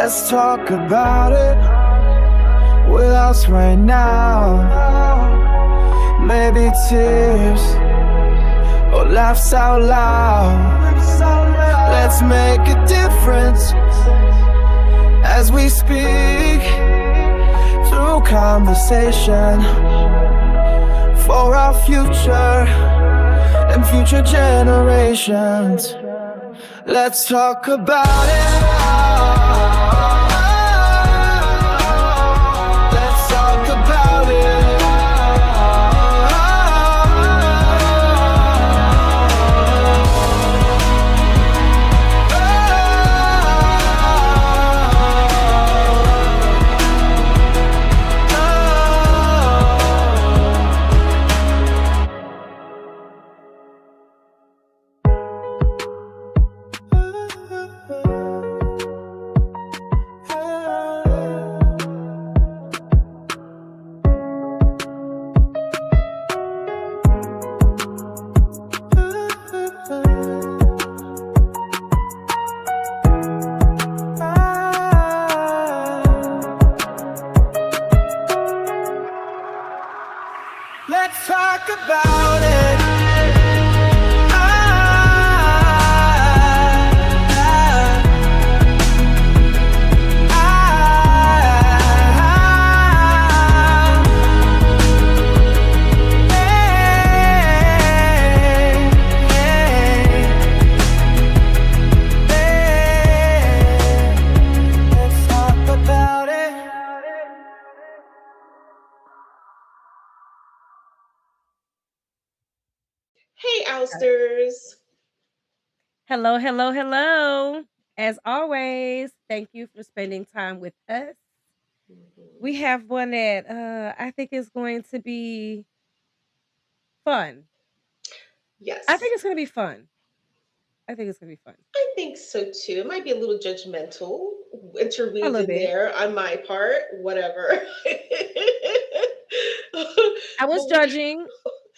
Let's talk about it with us right now. Maybe tears or laughs out loud. Let's make a difference as we speak through conversation for our future and future generations. Let's talk about it. Let's talk about it. Let's talk about it. Let's talk about it. Hey, Ousters. Hello, hello, hello. As always, thank you for spending time with us. We have one that I think is going to be fun. Yes, I think it's going to be fun. I think it's going to be fun. I think so too. It might be a little judgmental, A interweaved little in bit. there on my part, whatever. I was But we judging.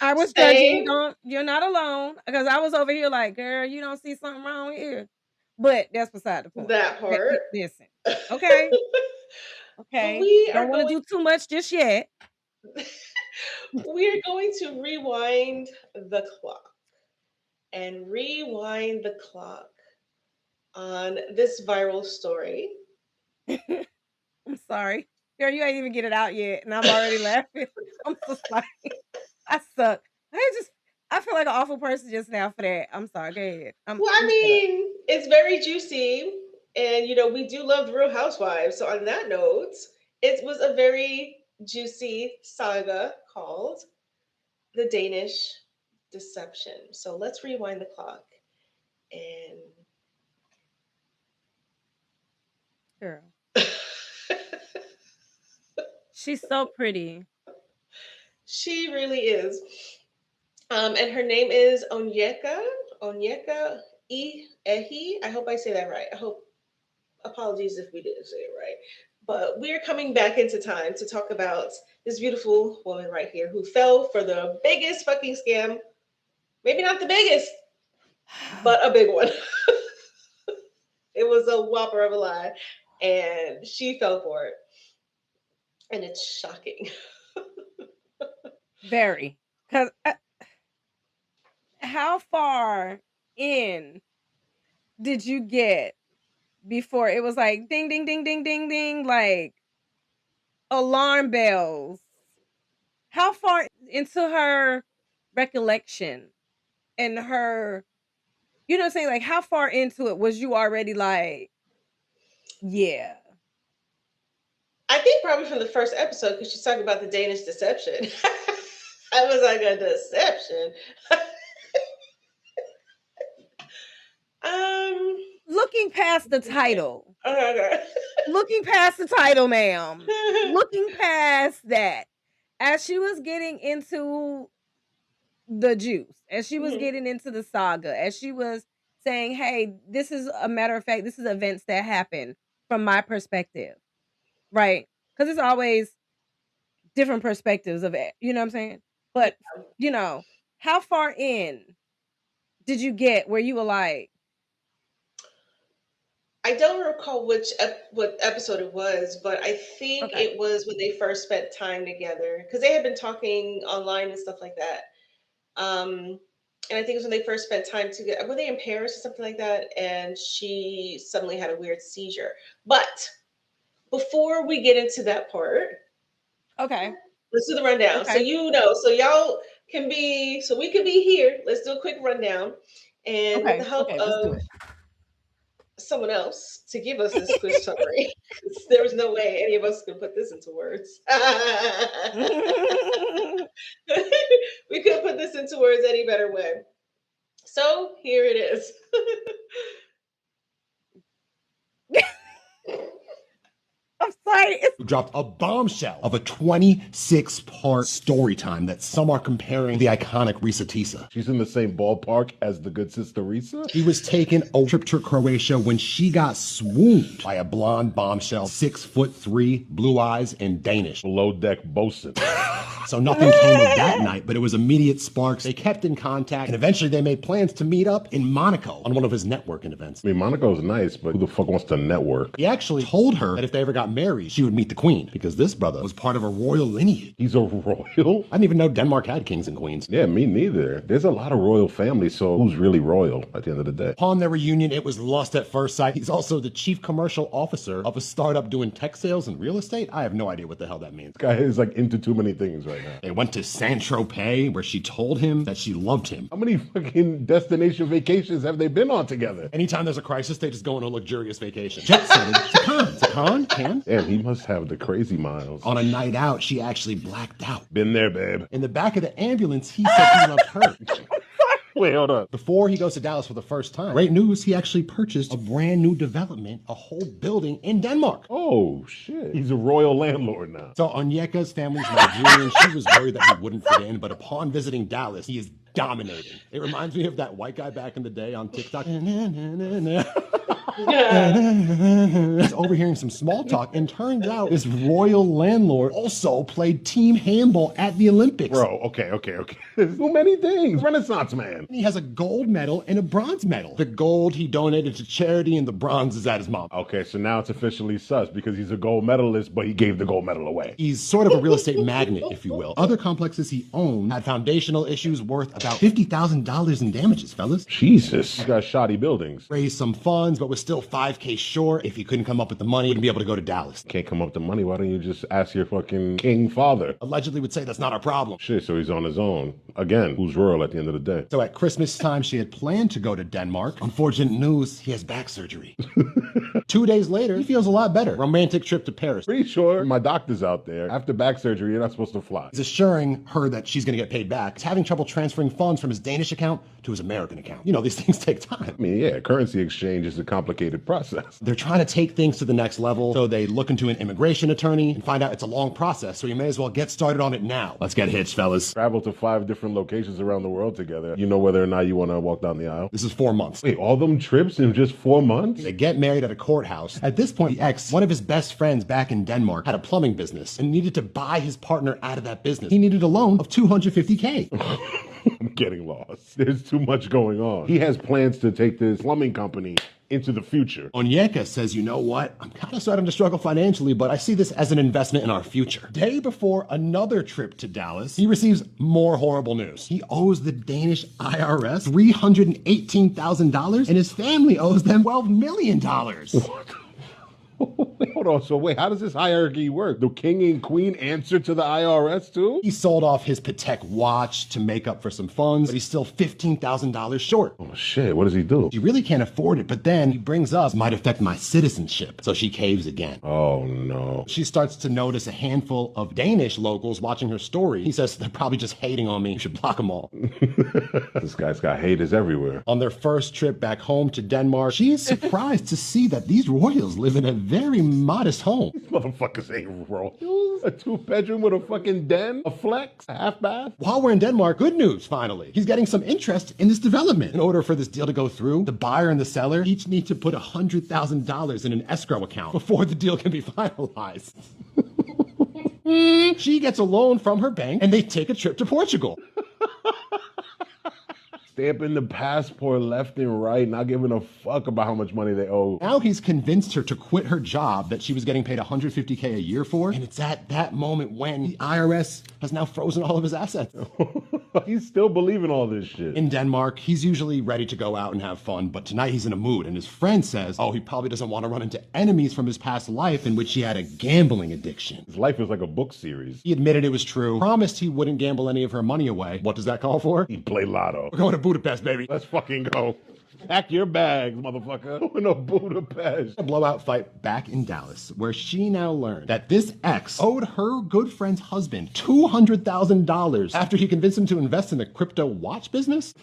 I was judging. same Don't You're not alone because I was over here like, girl, you don't see something wrong here. But that's beside the point. that part. Listen, okay, But okay. we Don't are want to going do too much just yet. we are going to rewind the clock and rewind the clock on this viral story. I'm sorry. Girl, you ain't even get it out yet, and I'm already laughing. I'm so sorry. I suck. I feel like an awful person just now for that. I'm sorry. Go ahead. Well, I You shut up. mean, it's very juicy, and we do love the Real Housewives. So, on that note, it was a very juicy saga called the Danish Deception. So, let's rewind the clock. And Girl. She's so pretty. she really is. And her name is Onyeka Ehi. I hope I say that right. I hope, apologies if we didn't say it right. But we're coming back into time to talk about this beautiful woman right here who fell for the biggest fucking scam. Maybe not the biggest, but a big one. It was a whopper of a lie. And she fell for it. And it's shocking. Very. Because how far in did you get before it was like ding, ding, ding, ding, ding, ding, like alarm bells? How far into her recollection and her, you know what I'm saying? Like, how far into it was you already like, yeah. I think probably from the first episode because she's talking about the Danish deception. I was like a deception. um. Looking past the title, Okay. looking past the title, ma'am, looking past that, as she was getting into the juice, as she was Mhm. getting into the saga, as she was saying, hey, this is a matter of fact, this is events that happen from my perspective, right? Because it's always different perspectives of it, you know what I'm saying? Yeah. But, how far in did you get where you were like, I don't recall what episode it was, but I think Okay. it was when they first spent time together because they had been talking online and stuff like that. Um, and I think it was when they first spent time together. Were they in Paris or something like that? And she suddenly had a weird seizure. But before we get into that part, Okay. let's do the rundown. So Okay. so y'all can be, so we can be here. Let's do a quick rundown. And with the Okay. help Okay. Let's do of it. someone else to give us this quick summary, 'cause there was no way any of us could put this into words. We couldn't put this into words any better way. So here it is. I'm sorry. Who dropped a bombshell of a 26-part story time that some are comparing the iconic Risa Tisa. She's in the same ballpark as the good sister Risa? He was taking a trip to Croatia when she got swooned by a blonde bombshell, 6'3", blue eyes, and Danish. Below deck bosun. So nothing came of that night, but it was immediate sparks. They kept in contact, and eventually they made plans to meet up in Monaco on one of his networking events. I mean, Monaco's nice, but who the fuck wants to network? He actually told her that if they ever got married, she would meet the queen, because this brother was part of a royal lineage. He's a royal? I didn't even know Denmark had kings and queens. Yeah, me neither. There's a lot of royal families, so who's really royal at the end of the day? Upon their reunion, it was lust at first sight. He's also the chief commercial officer of a startup doing tech sales and real estate. I have no idea what the hell that means. This guy is like into too many things right now. They went to Saint-Tropez, where she told him that she loved him. How many fucking destination vacations have they been on together? Anytime there's a crisis, they just go on a luxurious vacation. Jet-setted to Cannes. To Cannes? Cannes? Damn, he must have the crazy miles. On a night out, she actually blacked out. Been there, babe. In the back of the ambulance, he said he loved her. Wait, hold up. Before he goes to Dallas for the first time, great news, he actually purchased a brand new development, a whole building in Denmark. Oh, shit. He's a royal landlord now. So Onyeka's family's Nigerian. She was worried that he wouldn't fit in, but upon visiting Dallas, he is dominating. It reminds me of that white guy back in the day on TikTok. He's overhearing some small talk, and turns out this royal landlord also played team handball at the Olympics. Bro, okay. There's so many things. Renaissance man. He has a gold medal and a bronze medal. The gold he donated to charity, and the bronze is at his mom. Okay, so now it's officially sus because he's a gold medalist, but he gave the gold medal away. He's sort of a real estate magnate, if you will. Other complexes he owned had foundational issues worth about $50,000 in damages, fellas. Jesus. He's got shoddy buildings. Raised some funds, but was still $5K short. If he couldn't come up with the money, he wouldn't be able to go to Dallas. Can't come up with the money. Why don't you just ask your fucking king father? Allegedly would say that's not our problem. Shit, so he's on his own. Again, who's royal at the end of the day? So at Christmas time, she had planned to go to Denmark. Unfortunate news, he has back surgery. 2 days later, he feels a lot better. Romantic trip to Paris. Pretty sure my doctor's out there. After back surgery, you're not supposed to fly. He's assuring her that she's going to get paid back. He's having trouble transferring funds from his Danish account to his American account. You know, these things take time. I mean, yeah, currency exchange is a complicated process. They're trying to take things to the next level, so they look into an immigration attorney and find out it's a long process, so you may as well get started on it now. Let's get hitched, fellas. Travel to 5 different locations around the world together. You know whether or not you want to walk down the aisle? This is 4 months. Wait, all them trips in just 4 months? They get married at a courthouse. At this point, the ex, one of his best friends back in Denmark, had a plumbing business and needed to buy his partner out of that business. He needed a loan of $250K. I'm getting lost. There's too much going on. He has plans to take this plumbing company into the future. Onyeka says, you know what? I'm kind of starting to struggle financially, but I see this as an investment in our future. Day before another trip to Dallas, he receives more horrible news. He owes the Danish IRS $318,000, and his family owes them $12 million. Hold on, so wait, how does this hierarchy work? The king and queen answer to the IRS too? He sold off his Patek watch to make up for some funds, but he's still $15,000 short. Oh shit, what does he do? She really can't afford it, but then he brings up, might affect my citizenship. So she caves again. Oh no. She starts to notice a handful of Danish locals watching her story. He says, they're probably just hating on me. You should block them all. This guy's got haters everywhere. On their first trip back home to Denmark, she is surprised to see that these royals live in a very modest home. These motherfuckers ain't royals. A 2-bedroom with a fucking den, a flex, a half bath. While we're in Denmark, good news, finally. He's getting some interest in this development. In order for this deal to go through, the buyer and the seller each need to put $100,000 in an escrow account before the deal can be finalized. She gets a loan from her bank, and they take a trip to Portugal. stamping the passport left and right, not giving a fuck about how much money they owe. Now he's convinced her to quit her job that she was getting paid $150K a year for, and it's at that moment when the IRS has now frozen all of his assets. He's still believing all this shit. In Denmark, he's usually ready to go out and have fun, but tonight he's in a mood, and his friend says, oh, he probably doesn't want to run into enemies from his past life in which he had a gambling addiction. His life is like a book series. He admitted it was true, promised he wouldn't gamble any of her money away. What does that call for? He'd play lotto. We're going to Budapest, baby. Let's fucking go. Pack your bags, motherfucker. Going to Budapest. A blowout fight back in Dallas, where she now learned that this ex owed her good friend's husband $200,000 after he convinced him to invest in the crypto watch business.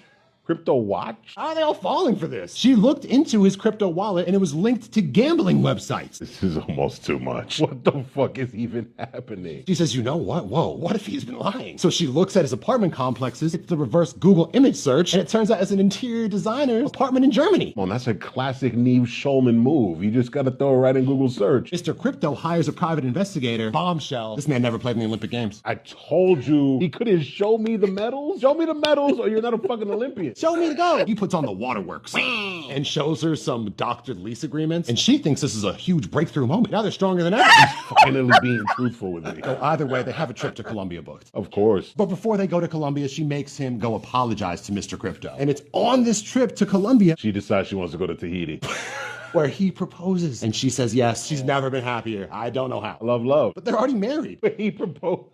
Crypto watch? How are they all falling for this? She looked into his crypto wallet and it was linked to gambling websites. This is almost too much. What the fuck is even happening? She says, you know what? Whoa, what if he's been lying? So she looks at his apartment complexes, it's the reverse Google image search, and it turns out it's an interior designer's apartment in Germany. Come on, that's a classic Neve Schulman move. You just gotta throw it right in Google search. Mr. Crypto hires a private investigator, bombshell. This man never played in the Olympic Games. I told you, he couldn't show me the medals. Show me the medals or you're not a fucking Olympian. Show me the go. He puts on the waterworks and shows her some doctored lease agreements, and she thinks this is a huge breakthrough moment. Now they're stronger than ever. Finally being truthful with me. So either way, they have a trip to Colombia booked. Of course. But before they go to Colombia, she makes him go apologize to Mr. Crypto. And it's on this trip to Colombia She decides she wants to go to Tahiti. where he proposes. And she says yes. She's never been happier. I don't know how. Love. But they're already married. He proposed.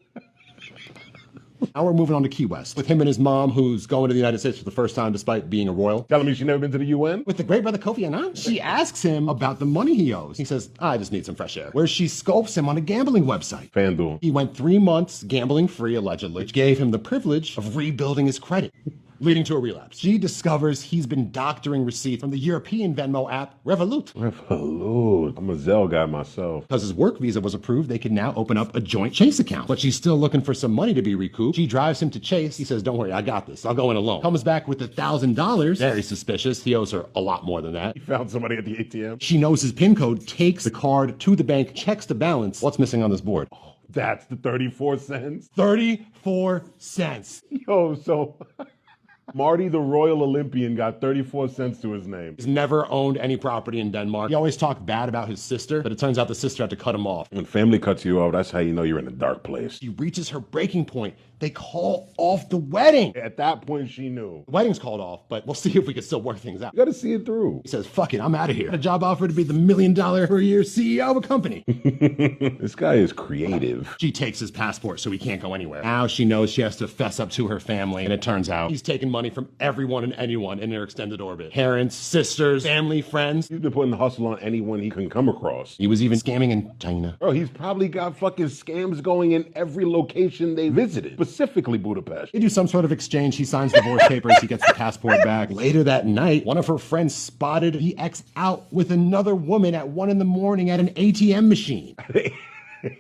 Now we're moving on to Key West with him and his mom, who's going to the United States for the first time despite being a royal. Telling me she never been to the UN? With the great brother Kofi Annan, she asks him about the money he owes. He says, I just need some fresh air. Where she scopes him on a gambling website. FanDuel. He went 3 months gambling free, allegedly, which gave him the privilege of rebuilding his credit, leading to a relapse. She discovers he's been doctoring receipts from the European Venmo app Revolut. Revolut. I'm a Zelle guy myself. Because his work visa was approved, they can now open up a joint Chase account. But she's still looking for some money to be recouped. She drives him to Chase. He says, don't worry, I got this. I'll go in alone. Comes back with $1,000. Very suspicious. He owes her a lot more than that. He found somebody at the ATM. She knows his PIN code, takes the card to the bank, checks the balance. What's missing on this board? That's the 34 cents. 34 cents. Yo, so Marty, the Royal Olympian, got 34 cents to his name. He's never owned any property in Denmark. He always talked bad about his sister, but it turns out the sister had to cut him off. When family cuts you off, that's how you know you're in a dark place. She reaches her breaking point. They call off the wedding. At that point, she knew. The wedding's called off, but we'll see if we can still work things out. You gotta see it through. He says, fuck it, I'm out of here. Got a job offer to be the $1 million per year CEO of a company. This guy is creative. She takes his passport so he can't go anywhere. Now she knows she has to fess up to her family, and it turns out he's taking money from everyone and anyone in their extended orbit. Parents, sisters, family, friends. He's been putting the hustle on anyone he can come across. He was even scamming in China. Bro, he's probably got fucking scams going in every location they visited, specifically Budapest. They do some sort of exchange. He signs divorce papers. He gets the passport back. Later that night, one of her friends spotted the ex out with another woman at 1 a.m. at an ATM machine.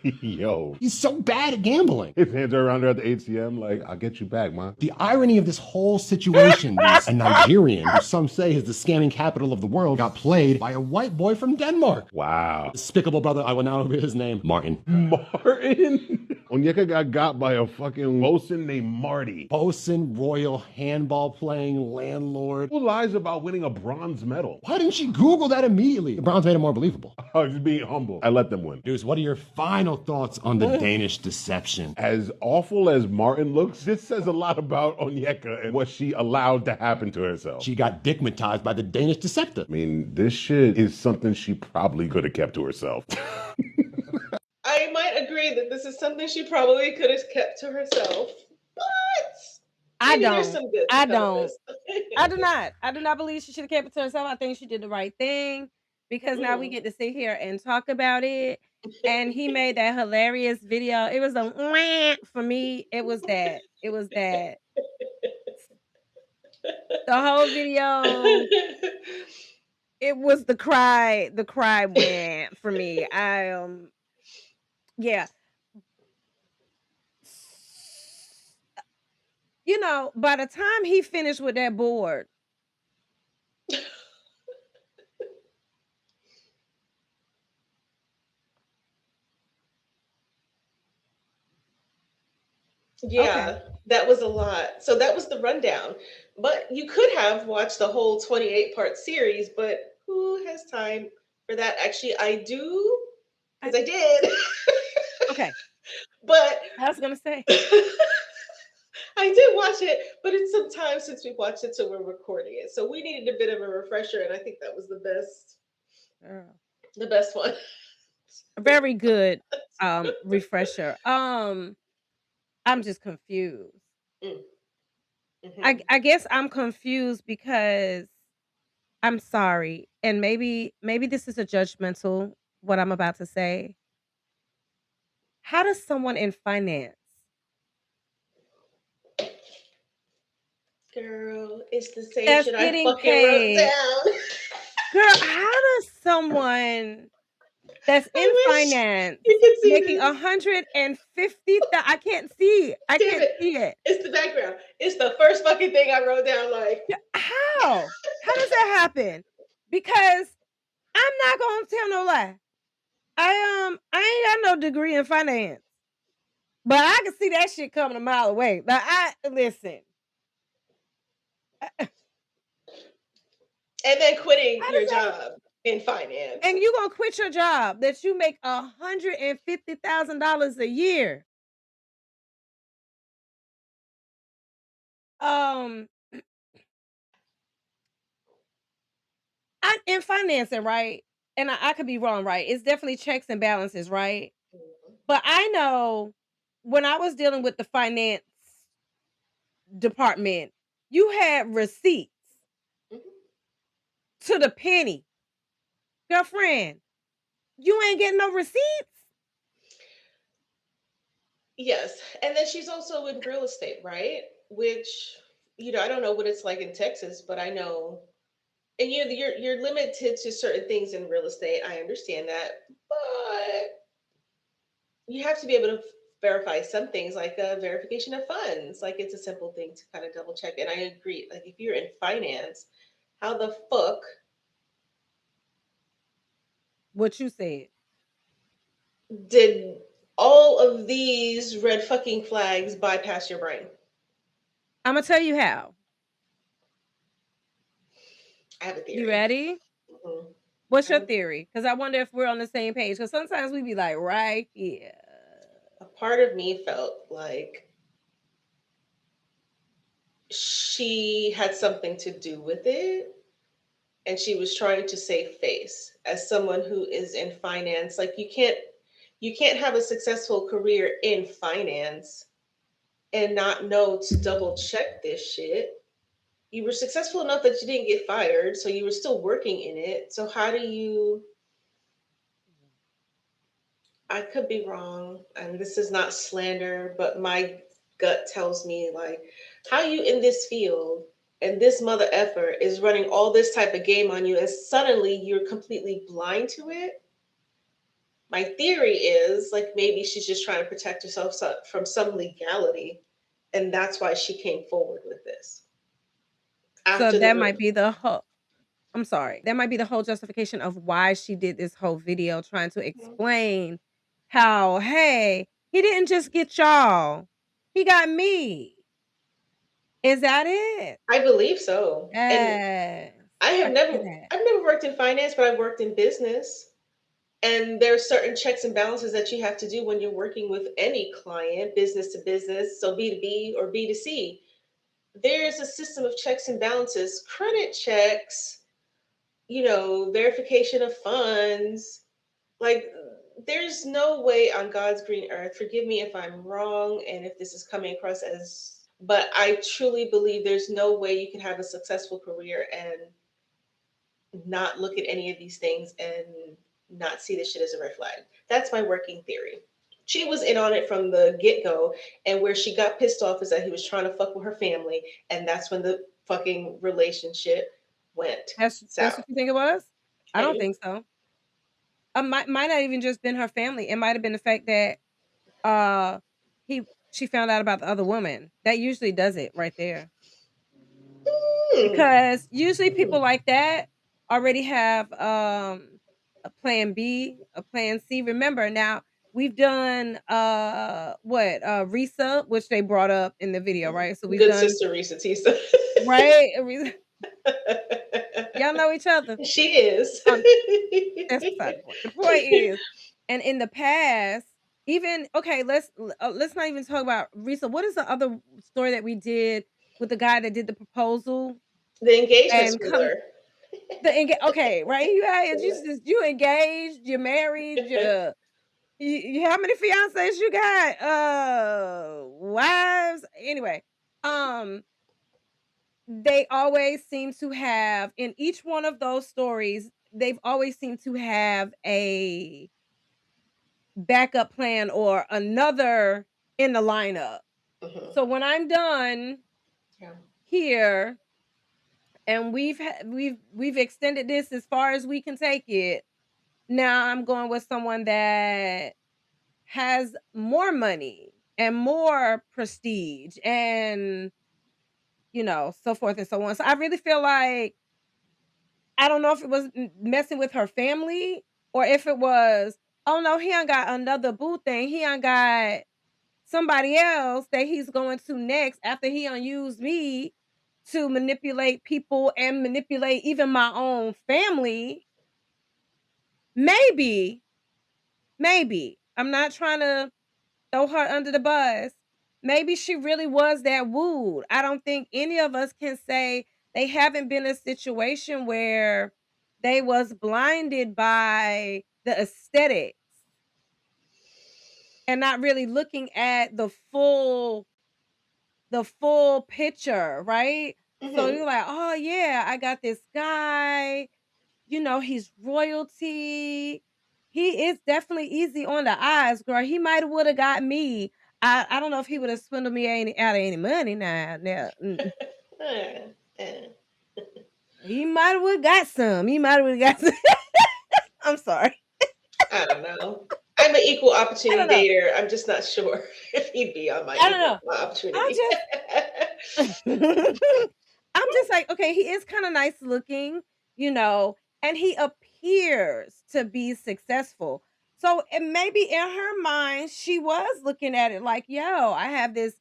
Yo. He's so bad at gambling. His hands are around her at the ATM like, I'll get you back, man. The irony of this whole situation is a Nigerian, who some say is the scamming capital of the world, got played by a white boy from Denmark. Wow. Despicable brother, I will now reveal his name, Martin. Martin? Onyeka got by a fucking bosun named Marty. Bosun, royal, handball playing, landlord. Who lies about winning a bronze medal? Why didn't she Google that immediately? The bronze made it more believable. I was just being humble. I let them win. Deuce, what are your final thoughts on the Danish deception? As awful as Martin looks, this says a lot about Onyeka and what she allowed to happen to herself. She got dickmatized by the Danish deceptor. I mean, this shit is something she probably could have kept to herself. I might agree that this is something she probably could have kept to herself, but maybe there's some good I to come of don't. this. I do not. I do not believe she should have kept it to herself. I think she did the right thing because now we get to sit here and talk about it. And he made that hilarious video. It was a wah for me. It was that. It was that. The whole video. It was the cry wah for me. Yeah. You know, by the time he finished with that board, Okay. Yeah, that was a lot. So that was the rundown. But you could have watched the whole 28-part series, but who has time for that? Actually, I do I, because I did. okay. But I was gonna say, I did watch it, but it's some time since we watched it, so we're recording it. So we needed a bit of a refresher, and I think that was girl, the best one. very good refresher. I'm just confused. Mm, I mhm. I guess I'm confused because I'm sorry, and maybe this is a judgmental what I'm about to say. How does someone in finance Girl, it's the same that's shit I getting fucking wrote paid, down. girl, how does someone that's in I wish finance you could see making this. 150 I Damn can't it. see it. It's the background. It's the first fucking thing I wrote down. Like, Yeah, how? How does that happen? Because I'm not gonna tell no lie. I ain't got no degree in finance, but I can see that shit coming a mile away. Now I listen. and then quitting How does your that? job in finance. And you gonna quit your job that you make $150,000 a year? Um, I in financing, right? And I could be wrong, right? It's definitely checks and balances, right? But I know when I was dealing with the finance department, you had receipts Mhm. to the penny. Girlfriend, you ain't getting no receipts. Yes. And then she's also in real estate, right? Which, I don't know what it's like in Texas, but I know. And you're limited to certain things in real estate. I understand that, but you have to be able to verify some things, like a verification of funds. Like it's a simple thing to kind of double check. And I agree. Like if you're in finance, how the fuck What you said. did all of these red fucking flags bypass your brain? I'm gonna tell you how. I have a You theory. ready? Mhm. What's I your have theory? Because I wonder if we're on the same page. Because sometimes we be like, right here. a part of me felt like she had something to do with it, and she was trying to save face as someone who is in finance. Like you can't have a successful career in finance and not know to double check this shit. You were successful enough that you didn't get fired, so you were still working in it. So how do you? I could be wrong, and this is not slander, but my gut tells me like how you in this field and this mother effer is running all this type of game on you, and suddenly you're completely blind to it. My theory is like maybe she's just trying to protect herself from some legality, and that's why she came forward with this So after that the. might be the whole. I'm sorry. That might be the whole justification of why she did this whole video trying to explain how, hey, he didn't just get y'all, he got me. Is that it? I believe so, and Yes. I have I never, see that. I've never worked in finance, but I've worked in business. And there are certain checks and balances that you have to do when you're working with any client, business to business, so B2B or B2C. There's a system of checks and balances, credit checks, verification of funds. Like, there's no way on God's green earth, forgive me if I'm wrong and if this is coming across but I truly believe there's no way you can have a successful career and not look at any of these things and not see this shit as a red flag. That's my working theory. She was in on it from the get go, and where she got pissed off is that he was trying to fuck with her family, and that's when the fucking relationship went That's south. what you think it was? I I don't do. think so. Might not even just been her family. It might have been the fact that uh he she found out about the other woman. That usually does it right there. Hmm. Because usually Hmm. people like that already have a plan B, a plan C. Remember now, We've done what Risa, which they brought up in the video, right? So we've Good done sister Risa Tisa. right. Y'all know each other. She is. That's beside the point. The point is, and in the past, even okay, let's not even talk about Risa. What is the other story that we did with the guy that did the proposal The engagement and come swindler. okay, right? You engaged, you're married, how many fiancés you got? Wives. Anyway, um, they always seem to have in each one of those stories, they've always seemed to have a backup plan or another in the lineup. Mhm. So when I'm done Yeah. here and we've extended this as far as we can take it, now I'm going with someone that has more money and more prestige and so forth and so on. So I really feel like I don't know if it was messing with her family or if it was, oh no, he ain't got another boo thing. He ain't got somebody else that he's going to next after he unused me to manipulate people and manipulate even my own family. Maybe, maybe. I'm not trying to throw her under the bus. Maybe she really was that wooed. I don't think any of us can say they haven't been in a situation where they was blinded by the aesthetics and not really looking at the full picture, right? So Hmm. you're like, "Oh yeah, I got this guy, he's royalty. He is definitely easy on the eyes, girl. He might have would have got me. I don't know if he would have swindled me out of any money now. Uh, uh, He might have would have got some. He might have would have got some. I'm sorry. I don't know. I'm an equal I don't opportunity know. dater. I'm just not sure if he'd be on I don't know. my I opportunity. just I'm just like, okay, he is kind of nice looking, and he appears to be successful. So maybe in her mind, she was looking at it like, yo, I have this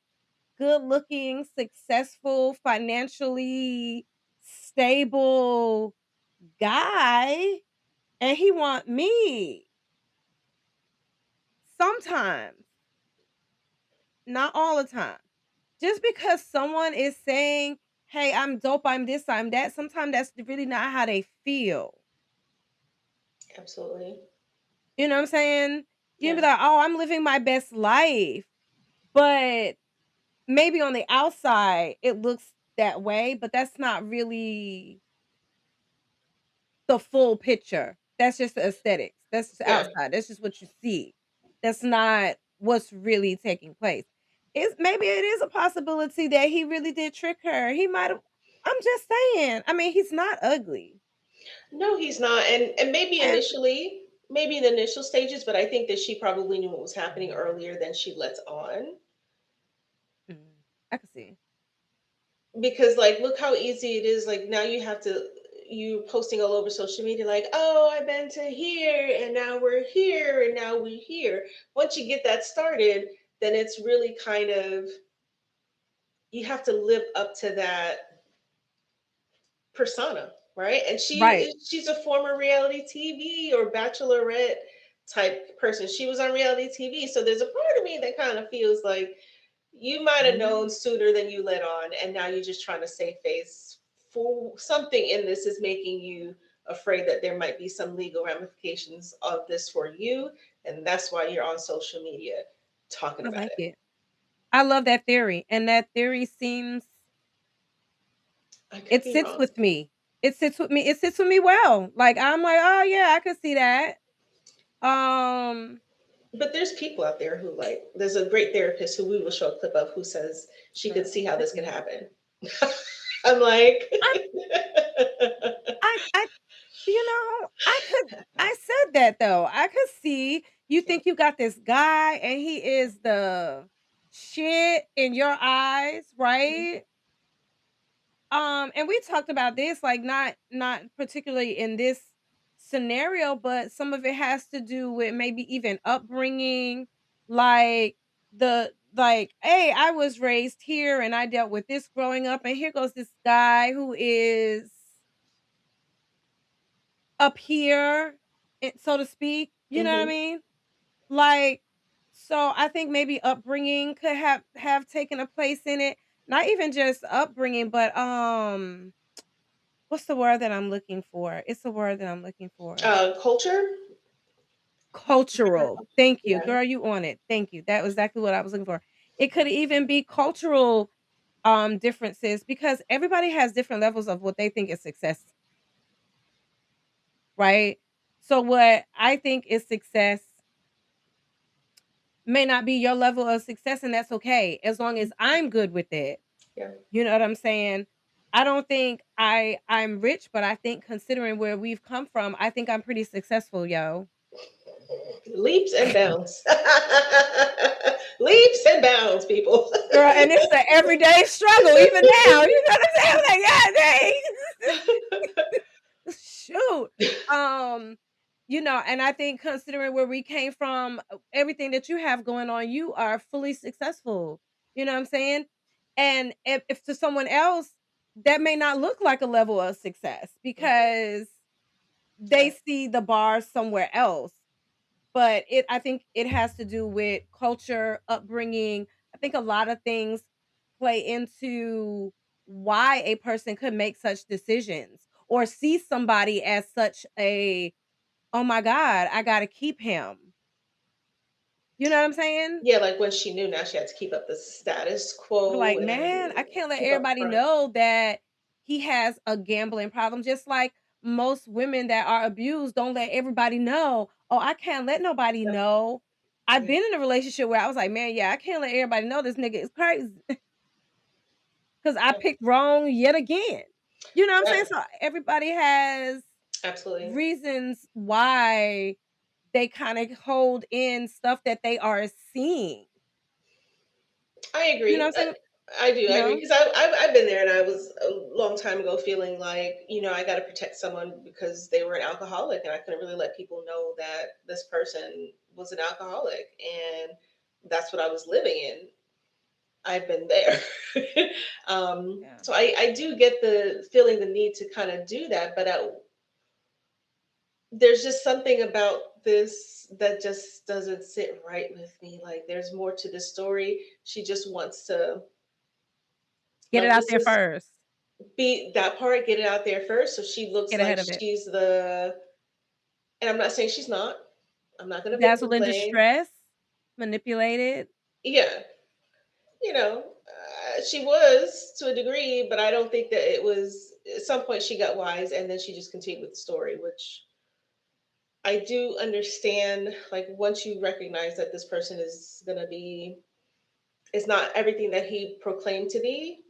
good looking, successful, financially stable guy, and he want me. Sometimes, not all the time. Just because someone is saying, "Hey, I'm dope, I'm this, I'm that," sometimes that's really not how they feel. Absolutely. You know what I'm saying? You can Yeah. be like, "Oh, I'm living my best life," but maybe on the outside it looks that way, but that's not really the full picture. That's just the aesthetics. That's just the Yeah. outside. That's just what you see. That's not what's really taking place. Maybe it is a possibility that he really did trick her. He might have. I'm just saying. I mean, he's not ugly. No, he's not. And And maybe in the initial stages, but I think that she probably knew what was happening earlier than she lets on. mm, I can see. Because like look how easy it is. Like now you posting all over social media like, oh, I've been to here and now we're here and now we're here. Once you get that started, then it's really kind of you have to live up to that persona, right? And Right. she's a former reality TV or bachelorette type person. She was on reality TV. So there's a part of me that kind of feels like you might have Mm, known sooner than you let on, and now you're just trying to save face for something in this is making you afraid that there might be some legal ramifications of this for you, and that's why you're on social media talking I about like it. it. I love that theory, and that theory seems I could it be sits wrong, with me. It sits with me. It sits with me well. Like I'm like, oh yeah, I could see that. Um, but there's people out there who like. There's a great therapist who we will show a clip of who says she could see girl, how I this could can. happen. I'm like, I I said that though. I could see you think you got this guy and he is the shit in your eyes, right? And we talked about this like not particularly in this scenario, but some of it has to do with maybe even upbringing, like hey, I was raised here and I dealt with this growing up, and here goes this guy who is up here, so to speak. You know what I Mm-hmm. mean? Like, so I think maybe upbringing could have taken a place in it. Not even just upbringing, but what's the word that I'm looking for? It's the word that I'm looking for. Culture. Cultural. Thank you, Yeah. girl. You on it. Thank you. That was exactly what I was looking for. It could even be cultural differences, because everybody has different levels of what they think is success, right? So what I think is success may not be your level of success, and that's okay as long as I'm good with it. Yeah. You know what I'm saying? I don't think I'm rich, but I think considering where we've come from, I think I'm pretty successful, yo. Leaps and bounds. Leaps and bounds, people. Girl, and it's the everyday struggle even now. You know what I'm saying? I'm like, God dang. Shoot. And I think considering where we came from, everything that you have going on, you are fully successful. You know what I'm saying? And if to someone else, that may not look like a level of success because they Yeah. see the bar somewhere else. But I think it has to do with culture, upbringing. I think a lot of things play into why a person could make such decisions or see somebody as such a, oh my God, I gotta keep him. You know what I'm saying? Yeah, like when she knew, now she had to keep up the status quo Like, and man, I can't let keep up everybody front. know that he has a gambling problem. Just like most women that are abused don't let everybody know. Oh, I can't let nobody Yeah. know. I've Yeah. been in a relationship where I was like, man, yeah, I can't let everybody know this nigga is crazy because I Yeah. picked wrong yet again. You know what I'm Yeah. saying? So everybody has Absolutely. reasons why they kind of hold in stuff that they are seeing. I You know agree. what I'm saying? I do. You I agree know? because I've been there, and I was a long time ago feeling like, I got to protect someone because they were an alcoholic, and I couldn't really let people know that this person was an alcoholic, and that's what I was living in. I've been there. Yeah. So I do get the feeling the need to kind of do that, but there's just something about this that just doesn't sit right with me. Like there's more to the story. She just wants to, Get it like out this there is first. be that part, get it out there first. So she looks Get like ahead of it. she's and I'm not saying she's not. I'm not going to victim Dazzled in blame. distress, manipulated. Yeah, she was to a degree, but I don't think that it was. At some point, she got wise, and then she just continued with the story, which I do understand. Like once you recognize that this person is gonna be, it's not everything that he proclaimed to be.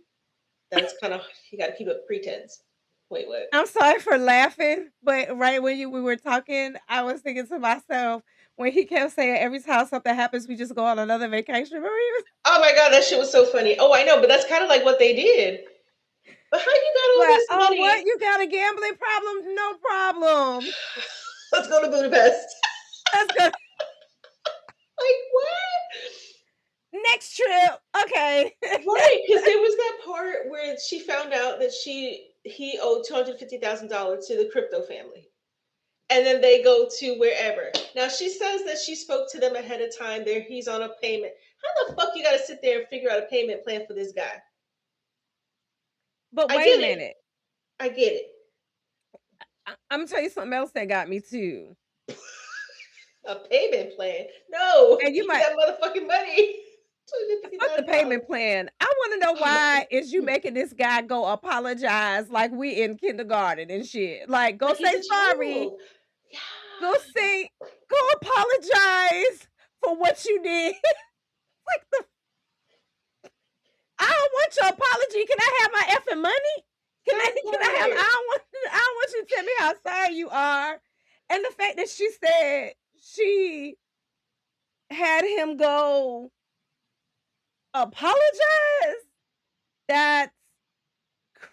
Then it's kind of you got to keep up pretense. Wait, what? I'm sorry for laughing, but right when we were talking, I was thinking to myself when he kept saying every time something happens, we just go on another vacation. Remember he was Oh my god, that shit was so funny. Oh, I know, but that's kind of like what they did. But how you got all like, this oh, what? money? You got a gambling problem? No problem. Let's go to Budapest. Let's go Like what? next trip. Okay. Right, because there was that part where she found out that he owed $250,000 to the crypto family, and then they go to wherever. Now she says that she spoke to them ahead of time. There, he's on a payment. How the fuck you got to sit there and figure out a payment plan for this guy? But I wait a get it. minute. I get it. I'm gonna tell you something else that got me too. A payment plan? No, And you give me might that motherfucking money. Two hundred fifty fuck the thousand payment dollars. plan. I want to know Oh my why is you god! making this guy go apologize like we in kindergarten and shit. Like go Like he's say a sorry. child. Yeah. Go say go apologize for what you did. Like the I don't want your apology. Can I have my effing money? Can I That can I have part. I don't want you to tell me how sorry you are. And the fact that she said she had him go apologize, that's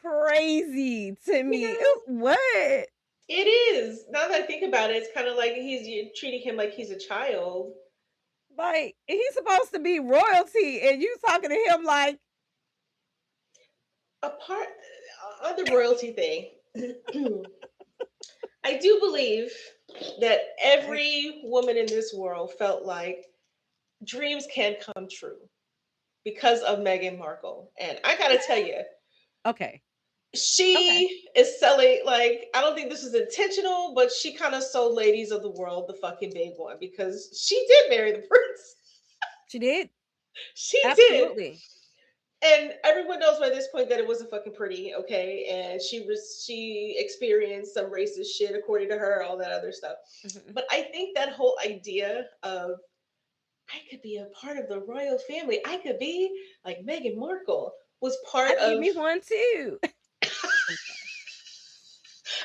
crazy to You me. know, What? It is. Now that I think about it, it's kind of like you're treating him like he's a child. Like, he's supposed to be royalty, and you talking to him like, Apart on the royalty thing, I do believe that like, every woman in this world felt like dreams can come true because of Meghan Markle. And I gotta tell you, okay, okay. she is selling, like, I don't think this is intentional, but she kind of sold ladies of the world the fucking big one because she did marry the prince. She did. She did. Absolutely. And everyone knows by this point that it wasn't fucking pretty, okay? And she experienced some racist shit according to her, all that other stuff. Mhm. But I think that whole idea of I could be a part of the royal family, I could be like Meghan Markle was I part could give of me one too. I'm sorry.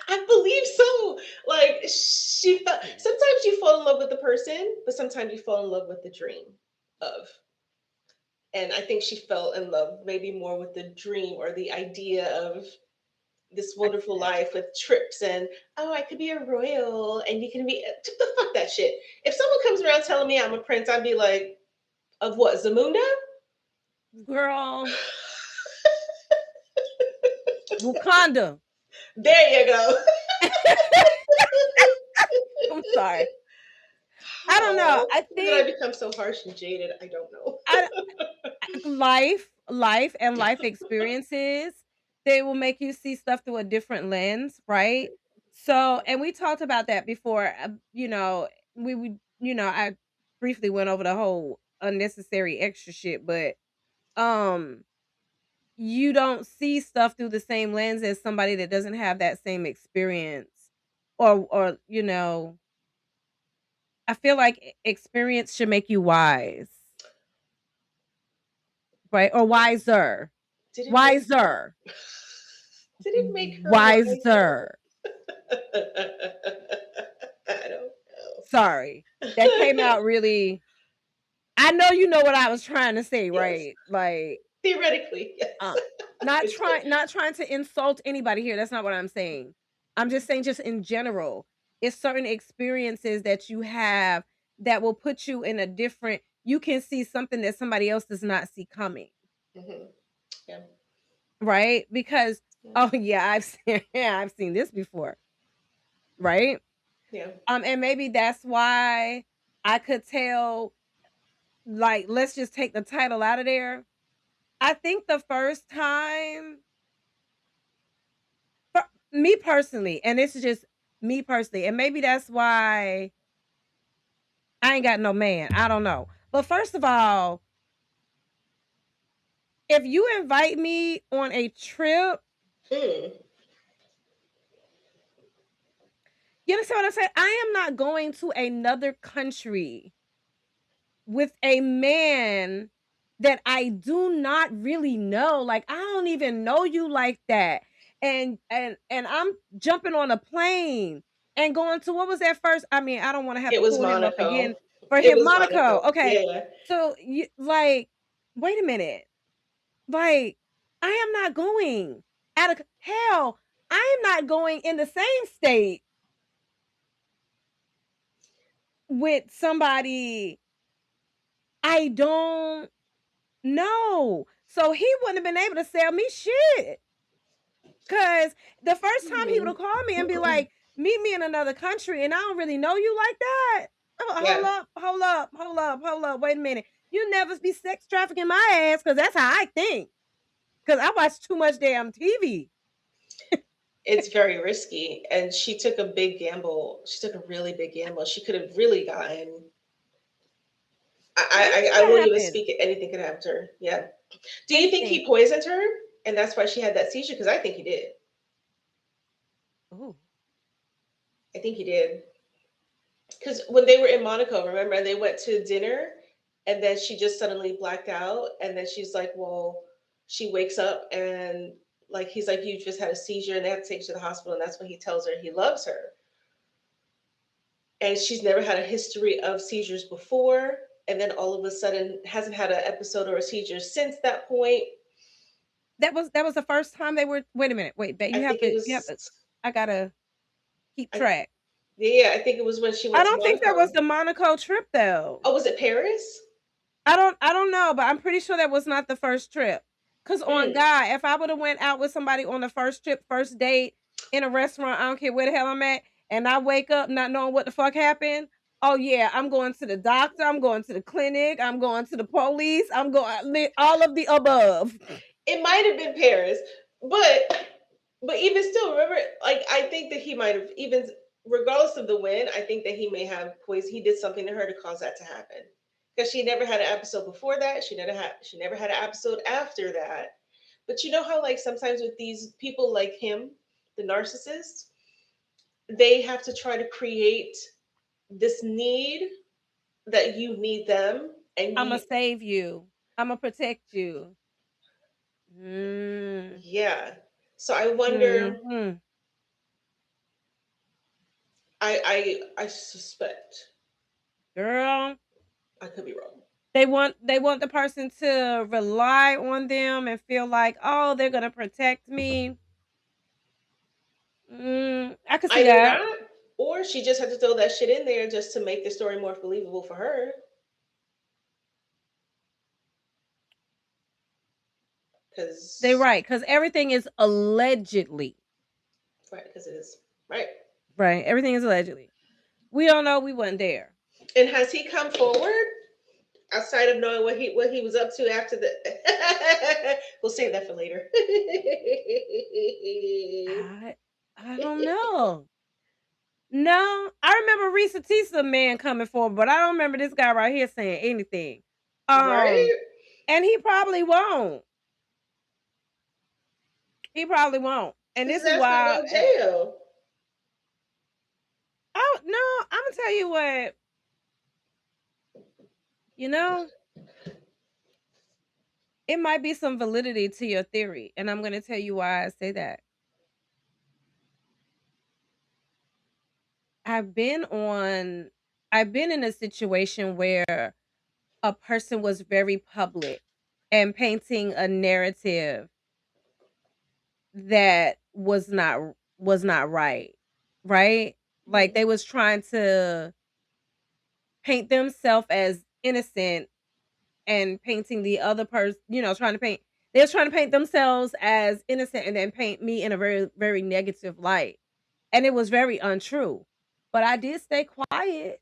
I believe so. Like she felt Yeah. sometimes you fall in love with the person, but sometimes you fall in love with the dream of. And I think she fell in love maybe more with the dream or the idea of this I can see wonderful that. life with trips and oh, I could be a royal and you can be the fuck that shit. If someone comes around telling me I'm a prince, I'd be like, of what, Zamunda? Girl, Wakanda. There you go. I'm sorry. I don't know. Oh, I when did I think become so harsh and jaded? I don't know. I life and life experiences, they will make you see stuff through a different lens, right? So, and we talked about that before. I briefly went over the whole unnecessary extra shit, but um, you don't see stuff through the same lens as somebody that doesn't have that same experience, or I feel like experience should make you wise, right? Or wiser, Did it make wiser, did it make her wiser? wiser. I don't Sorry, that came know. out really. I know you know what I was trying to say, Yes. right? Like, Theoretically, yes. uh, not It's good. trying to insult anybody here. That's not what I'm saying. I'm just saying, just in general, it's certain experiences that you have that will put you in a different. You can see something that somebody else does not see coming, Hmm. Yeah. right? Because Yeah. oh yeah, I've seen yeah, I've seen this before, right? Yeah. And maybe that's why I could tell. Like, let's just take the title out of there. I think the first time, for me personally, and this is just me personally, and maybe that's why I ain't got no man. I don't know. But first of all, if you invite me on a trip, Mm. you understand what I'm saying? I am not going to another country with a man that I do not really know. Like, I don't even know you like that. And I'm jumping on a plane and going to, what was that first? I mean, I don't want to have It to was pull him up again Monaco. for It him. was Monaco. Monaco. Okay. Yeah. So you like, wait a minute. Like, I am not going out of hell. I am not going in the same state with somebody I don't know. So he wouldn't have been able to sell me shit. Cause the first time he would Mhm. have called me and be like, meet me in another country and I don't really know you like that. Hold Yeah. up, hold up, hold up, hold up. Wait a minute. You never be sex trafficking my ass because that's how I think. Cause I watch too much damn TV. It's very risky. And she took a big gamble. She took a really big gamble. She could have really gotten Anything I can won't even happen. speak it. Anything could happen to her. Yeah. Do you think Anything. he poisoned her? And that's why she had that seizure? Because I think he did. Ooh. I think he did. Because when they were in Monaco, remember, they went to dinner and then she just suddenly blacked out. And then she's like, well, she wakes up and like he's like, you just had a seizure and they have to take you to the hospital. And that's when he tells her he loves her. And she's never had a history of seizures before. And then all of a sudden hasn't had an episode or a seizure since that point. That was the first time they were, wait a minute, wait, but I think it you have was to, I gotta keep I, track. yeah, I think it was when she I went to don't think that was Monaco. the Monaco trip though. Oh, was it Paris? I don't know, but I'm pretty sure that was not the first trip. Cause on Mm. God, if I would have went out with somebody on the first trip, first date in a restaurant, I don't care where the hell I'm at, and I wake up not knowing what the fuck happened. Oh yeah, I'm going to the doctor. I'm going to the clinic. I'm going to the police. I'm going all of the above. It might have been Paris, but even still, remember, like I think that he might have even regardless of the win, I think that he may have poisoned. He did something to her to cause that to happen because she never had an episode before that. She never had an episode after that. But you know how like sometimes with these people like him, the narcissists, they have to try to create this need that you need them and I'ma you save you. I'ma protect you. Mm. yeah. So I wonder. Mhm. I suspect Girl, I could be wrong. they want the person to rely on them and feel like, "Oh, they're gonna protect me." I could see Either that. that, or she just had to throw that shit in there just to make the story more believable for her. They Because right, because everything is allegedly. right, because it is right. Right, everything is allegedly. We don't know, we wasn't there. And has he come forward outside of knowing what he was up to after the? We'll save that for later. I I don't know. No, I remember Risa Tisa man coming forward, but I don't remember this guy right here saying anything. Um, Right? and he probably won't. He probably won't. And Because this his is ass gonna why go to jail. no, I'm gonna tell you what, you know, it might be some validity to your theory, and I'm gonna tell you why I say that. I've been on I've been in a situation where a person was very public and painting a narrative that was not right. Right? Like they Mhm. was trying to paint themselves as innocent and painting the other person, trying to paint they was trying to paint themselves as innocent and then paint me in a very, very negative light. And it was very untrue. But I did stay quiet.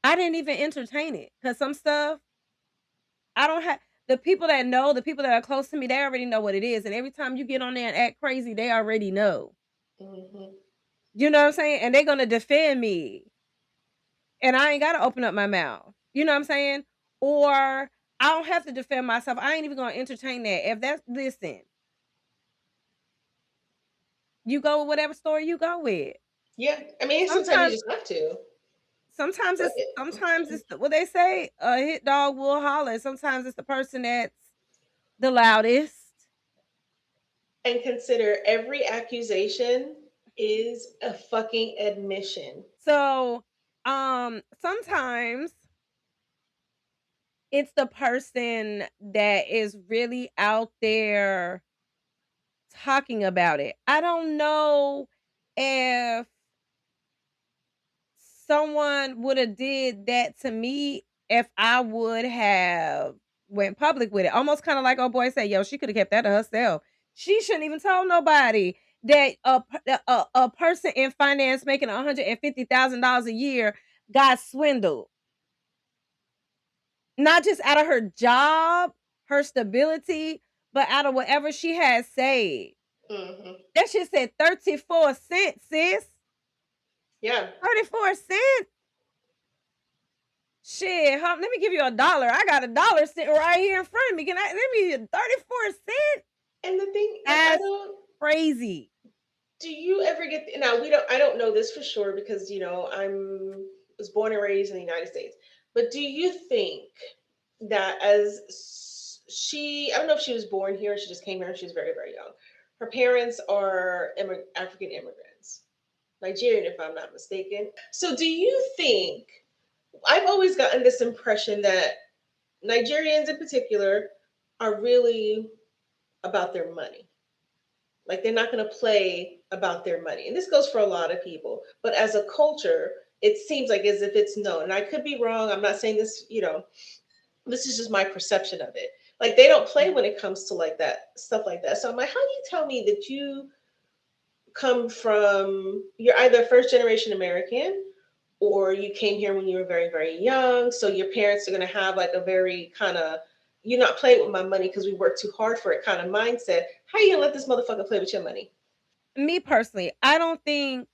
I didn't even entertain it. Cause some stuff I don't have the people that are close to me, they already know what it is. And every time you get on there and act crazy, they already know. Mhm. You know what I'm saying? And they're gonna defend me. And I ain't gotta open up my mouth. You know what I'm saying? Or I don't have to defend myself. I ain't even gonna entertain that. If that's listen, you go with whatever story you go with. Yeah. I mean, sometimes you Sometimes just have to. sometimes But it's what they say, a hit dog will holler. Sometimes it's the person that's the loudest. and consider every accusation is a fucking admission. So sometimes it's the person that is really out there talking about it. I don't know if someone would have did that to me if I would have went public with it. Almost kind of like old boy said, yo, she could have kept that to herself. She shouldn't even tell nobody that a person in finance making $150,000 a year got swindled. Not just out of her job, her stability, but out of whatever she had saved. Hmm. That shit said 34 cents, sis. Yeah. 34 cents. Shit, huh? Let me give you $1. I got $1 sitting right here in front of me. Let me 34 cents? And the thing, like, I That's don't. crazy. Do you ever get now? We don't. I don't know this for sure because I'm was born and raised in the United States. But do you think that she? I don't know if she was born here. Or she just came here. And she was very very young. Her parents are African immigrants, Nigerian, if I'm not mistaken. So do you think? I've always gotten this impression that Nigerians in particular are really about their money. Like they're not going to play about their money. And this goes for a lot of people. But as a culture, it seems like as if it's known. And I could be wrong. I'm not saying this, this is just my perception of it. Like they don't play when it comes to like that stuff like that. So I'm like, how do you tell me that you come from, you're either first generation American or you came here when you were very, very young. So your parents are going to have like a very kind of, you're not playing with my money because we work too hard for it kind of mindset. How you going to let this motherfucker play with your money? Me personally, I don't think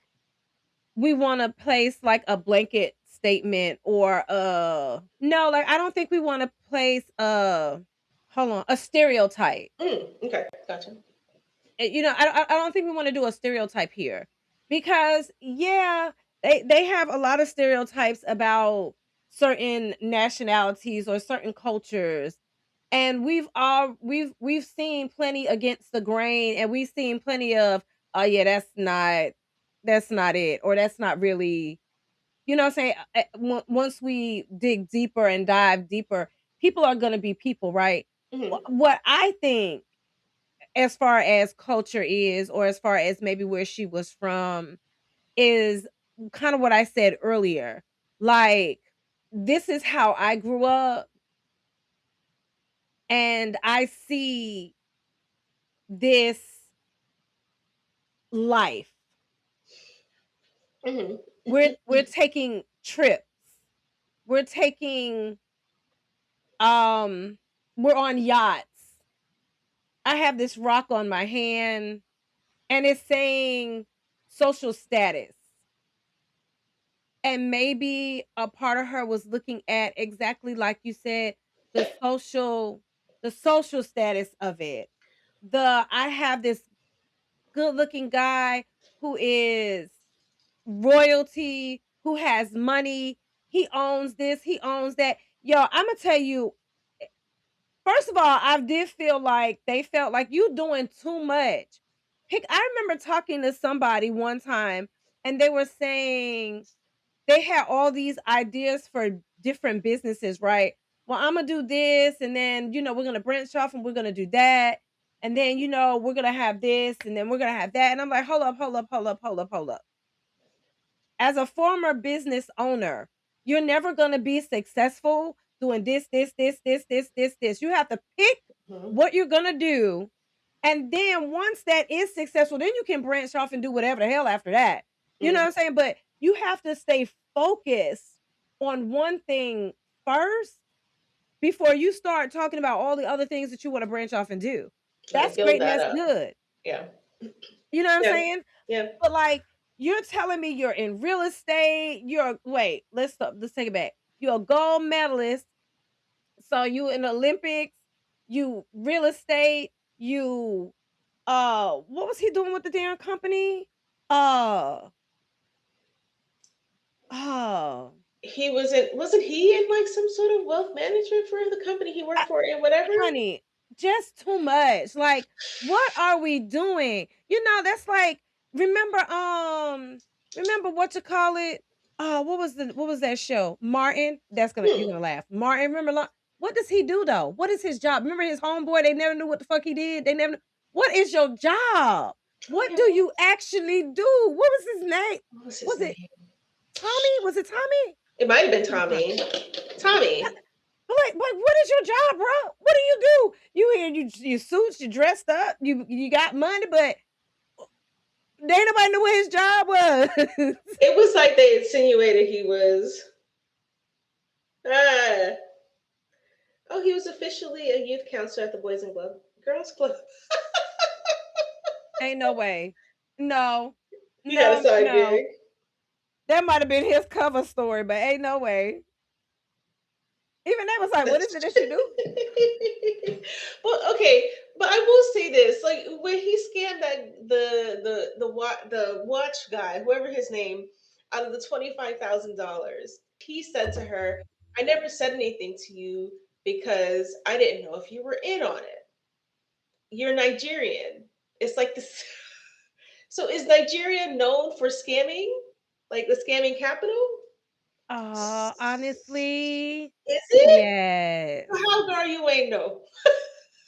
we want to place like a blanket statement or no, like I don't think we want to place a stereotype. Okay, gotcha. I don't think we want to do a stereotype here because yeah, they have a lot of stereotypes about certain nationalities or certain cultures, and we've seen plenty against the grain, and we've seen plenty of oh yeah, that's not it, or that's not really, you know what I'm saying. Once we dig deeper and dive deeper, people are going to be people, right? Hmm. What I think as far as culture is, or as far as maybe where she was from, is kind of what I said earlier. Like, this is how I grew up, and I see this life. Hmm. We're taking trips. We're taking um we're on yachts. I have this rock on my hand and it's saying social status. And maybe a part of her was looking at exactly like you said, the social status of it. I have this good looking guy who is royalty, who has money, he owns this, he owns that. Yo, I'm gonna tell you, first of all, I did feel like they felt like you doing too much. I remember talking to somebody one time and they were saying they had all these ideas for different businesses, right? Well, I'm gonna do this, and then we're gonna branch off and we're gonna do that, and then we're gonna have this, and then we're gonna have that. And I'm like, hold up, hold up, hold up, hold up, hold up. As a former business owner, you're never gonna be successful doing this, this, this, this, this, this, this. You have to pick Hmm. what you're gonna do, and then once that is successful, then you can branch off and do whatever the hell after that. You know Hmm. what I'm saying? But you have to stay focused on one thing first before you start talking about all the other things that you want to branch off and do. Like That's build great and that that's up. good. Yeah. You know what I'm Yeah. saying? Yeah. But like you're telling me you're in real estate, let's stop, let's take it back. You're a gold medalist, so you in the Olympics, you real estate, you what was he doing with the damn company? Uh oh Wasn't he in like some sort of wealth management for the company he worked for and whatever? honey, just too much. Like, what are we doing? That's like remember remember what you call it? What was that show? Martin. You're Hmm. gonna laugh. Martin, remember what does he do though? What is his job? Remember his homeboy? They never knew what the fuck he did. They never knew. What is your job? What Yeah, do you actually do? What was his name? what was his Was it name? Tommy? Was it Tommy? It might have been It was Tommy. Tommy. Tommy. Like, what is your job, bro? What do you do? You here, you suits, you dressed up, you got money, but there ain't nobody knew what his job was. It was like they insinuated he was. Ah. Oh, he was officially a youth counselor at the Boys and Girls Club. Ain't no way. No, He got a no, side no. gig. That might have been his cover story, but ain't no way. Even they was like, what is That's it that you do? well, okay, but I will say this: like when he scammed that the watch guy, whoever his name, out of the $25,000, he said to her, "I never said anything to you because I didn't know if you were in on it. You're Nigerian. It's like this." So is Nigeria known for scamming, like the scamming capital? Honestly, Is it? yes. How are you ain't know?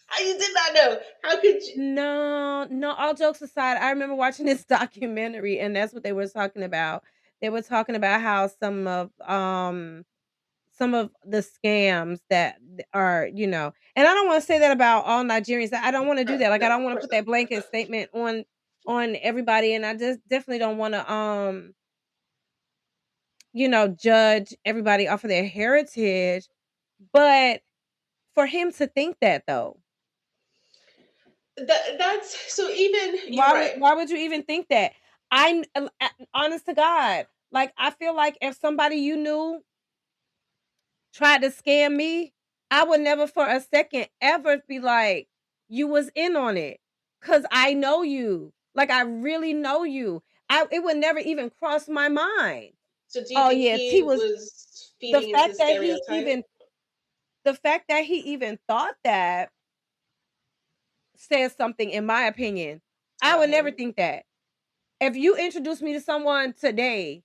How you did not know. How could you? No, all jokes aside, I remember watching this documentary and that's what they were talking about. They were talking about how some of the scams that are, and I don't want to say that about all Nigerians. I don't want to do that. Like No, I don't of want to course put not. that blanket statement on everybody and I just definitely don't want to judge everybody off of their heritage, but for him to think that though, That's so. Even you're right. why would you even think that? Honest to God, like I feel like if somebody you knew tried to scam me, I would never for a second ever be like, "You was in on it," because I know you. Like, I really know you. It would never even cross my mind. So do you Oh, think yeah, T he was was the feeding into the fact that he stereotype? even the fact that he even thought that says something in my opinion. I About would never him? think that. If you introduce me to someone today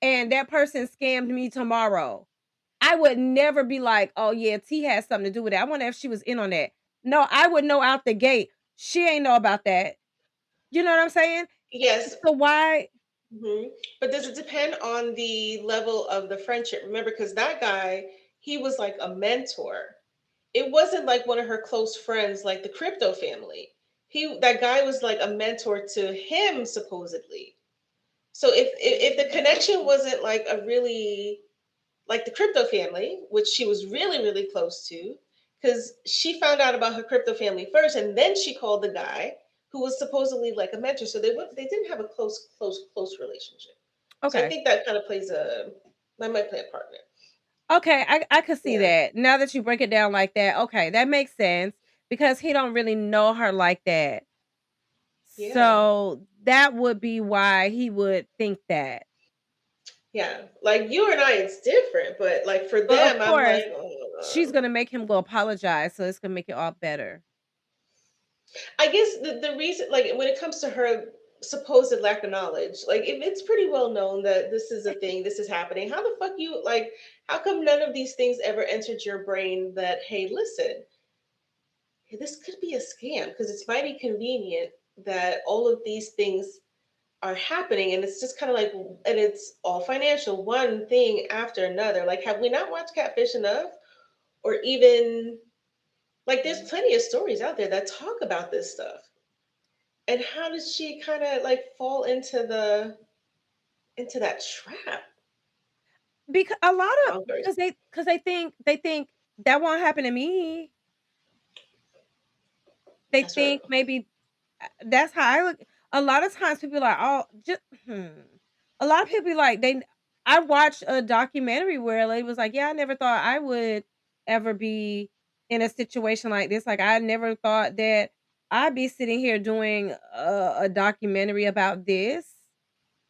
and that person scammed me tomorrow, I would never be like, "Oh, yeah, T has something to do with it. I wonder if she was in on that." No, I would know out the gate, she ain't know about that. You know what I'm saying? Yes. So why But does it depend on the level of the friendship? Remember, because that guy, he was like a mentor. It wasn't like one of her close friends, like the crypto family. That guy was like a mentor to him, supposedly. So if the connection wasn't like a really like the crypto family, which she was really really close to, because she found out about her crypto family first, and then she called the guy who was supposedly like a mentor. So they didn't have a close relationship. So I okay. think that kind of that might play a part in it. Okay, I could see Yeah. that. Now that you break it down like that, okay, that makes sense because he don't really know her like that. Yeah. So that would be why he would think that. Yeah. Like you and I, it's different, but like for But of them, I'm course, like, she's gonna make him go apologize, so it's gonna make it all better. I guess the reason, like when it comes to her supposed lack of knowledge, like if it's pretty well known that this is a thing, this is happening, how the fuck you like? How come none of these things ever entered your brain that hey, listen, hey, this could be a scam because it's mighty convenient that all of these things are happening and it's just kind of like and it's all financial, one thing after another. Like, have we not watched Catfish enough? Or even like there's plenty of stories out there that talk about this stuff. And how did she kind of like fall into that trap? Because a lot of Long story. because they think that won't happen to me. They That's right. think maybe that's how I look. A lot of times people are like, "Oh, just A lot of people be like I watched a documentary where a lady was like, "Yeah, I never thought I would ever be in a situation like this. Like I never thought that I'd be sitting here doing a documentary about this."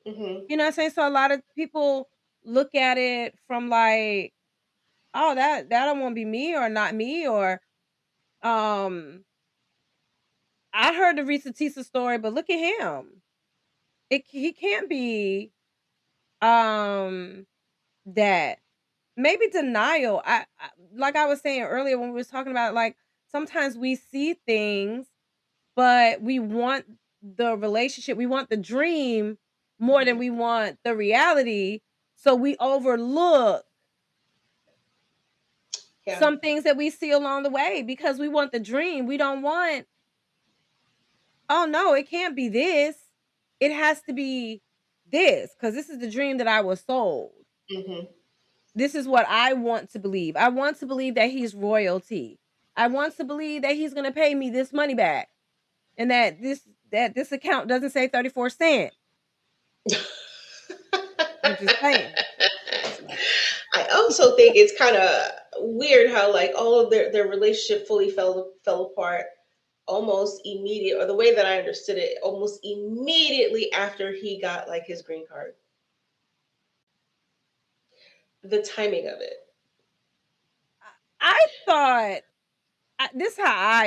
Hmm. You know what I'm saying? So a lot of people look at it from like, "Oh, that don't want to be me or not me," or um I heard the Risa Tisa story, but look at him. He can't be um that. Maybe denial. Like I was saying earlier when we was talking about like sometimes we see things, but we want the relationship, we want the dream more than Hmm. we want the reality. So we overlook Yeah. some things that we see along the way because we want the dream. We don't want, oh no, it can't be this. It has to be this because this is the dream that I was sold. Hmm. This is what I want to believe. I want to believe that he's royalty. I want to believe that he's going to pay me this money back and that this account doesn't say 34 cents. I'm just saying. I also think it's kind of weird how like all of their relationship fully fell apart almost immediate, or the way that I understood it, almost immediately after he got like his green card. The timing of it. I thought this how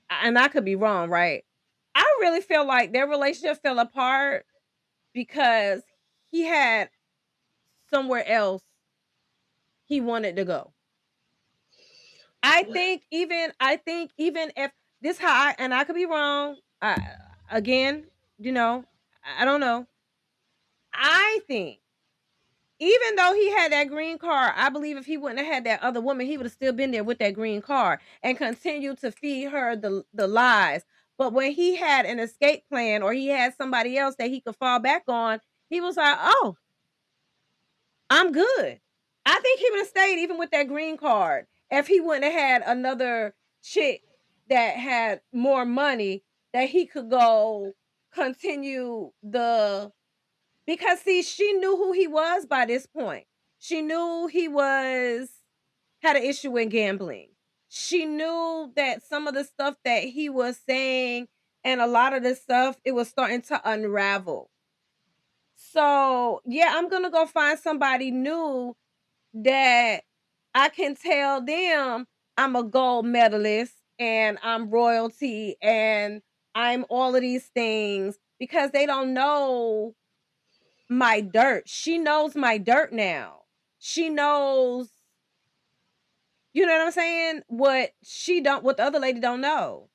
and I could be wrong, right? I really feel like their relationship fell apart because he had somewhere else he wanted to go. I think even if this how I could be wrong. Again, you know, I don't know. I think even though he had that green card, I believe if he wouldn't have had that other woman, he would have still been there with that green card and continued to feed her the lies. But when he had an escape plan or he had somebody else that he could fall back on, he was like, "Oh, I'm good." I think he would have stayed even with that green card if he wouldn't have had another chick that had more money that he could go continue the because see, she knew who he was by this point. She knew he was had an issue with gambling. She knew that some of the stuff that he was saying and a lot of the stuff it was starting to unravel. So, yeah, I'm going to go find somebody new that I can tell them I'm a gold medalist and I'm royalty and I'm all of these things because they don't know my dirt. She knows my dirt now. She knows, you know what I'm saying? What the other lady don't know.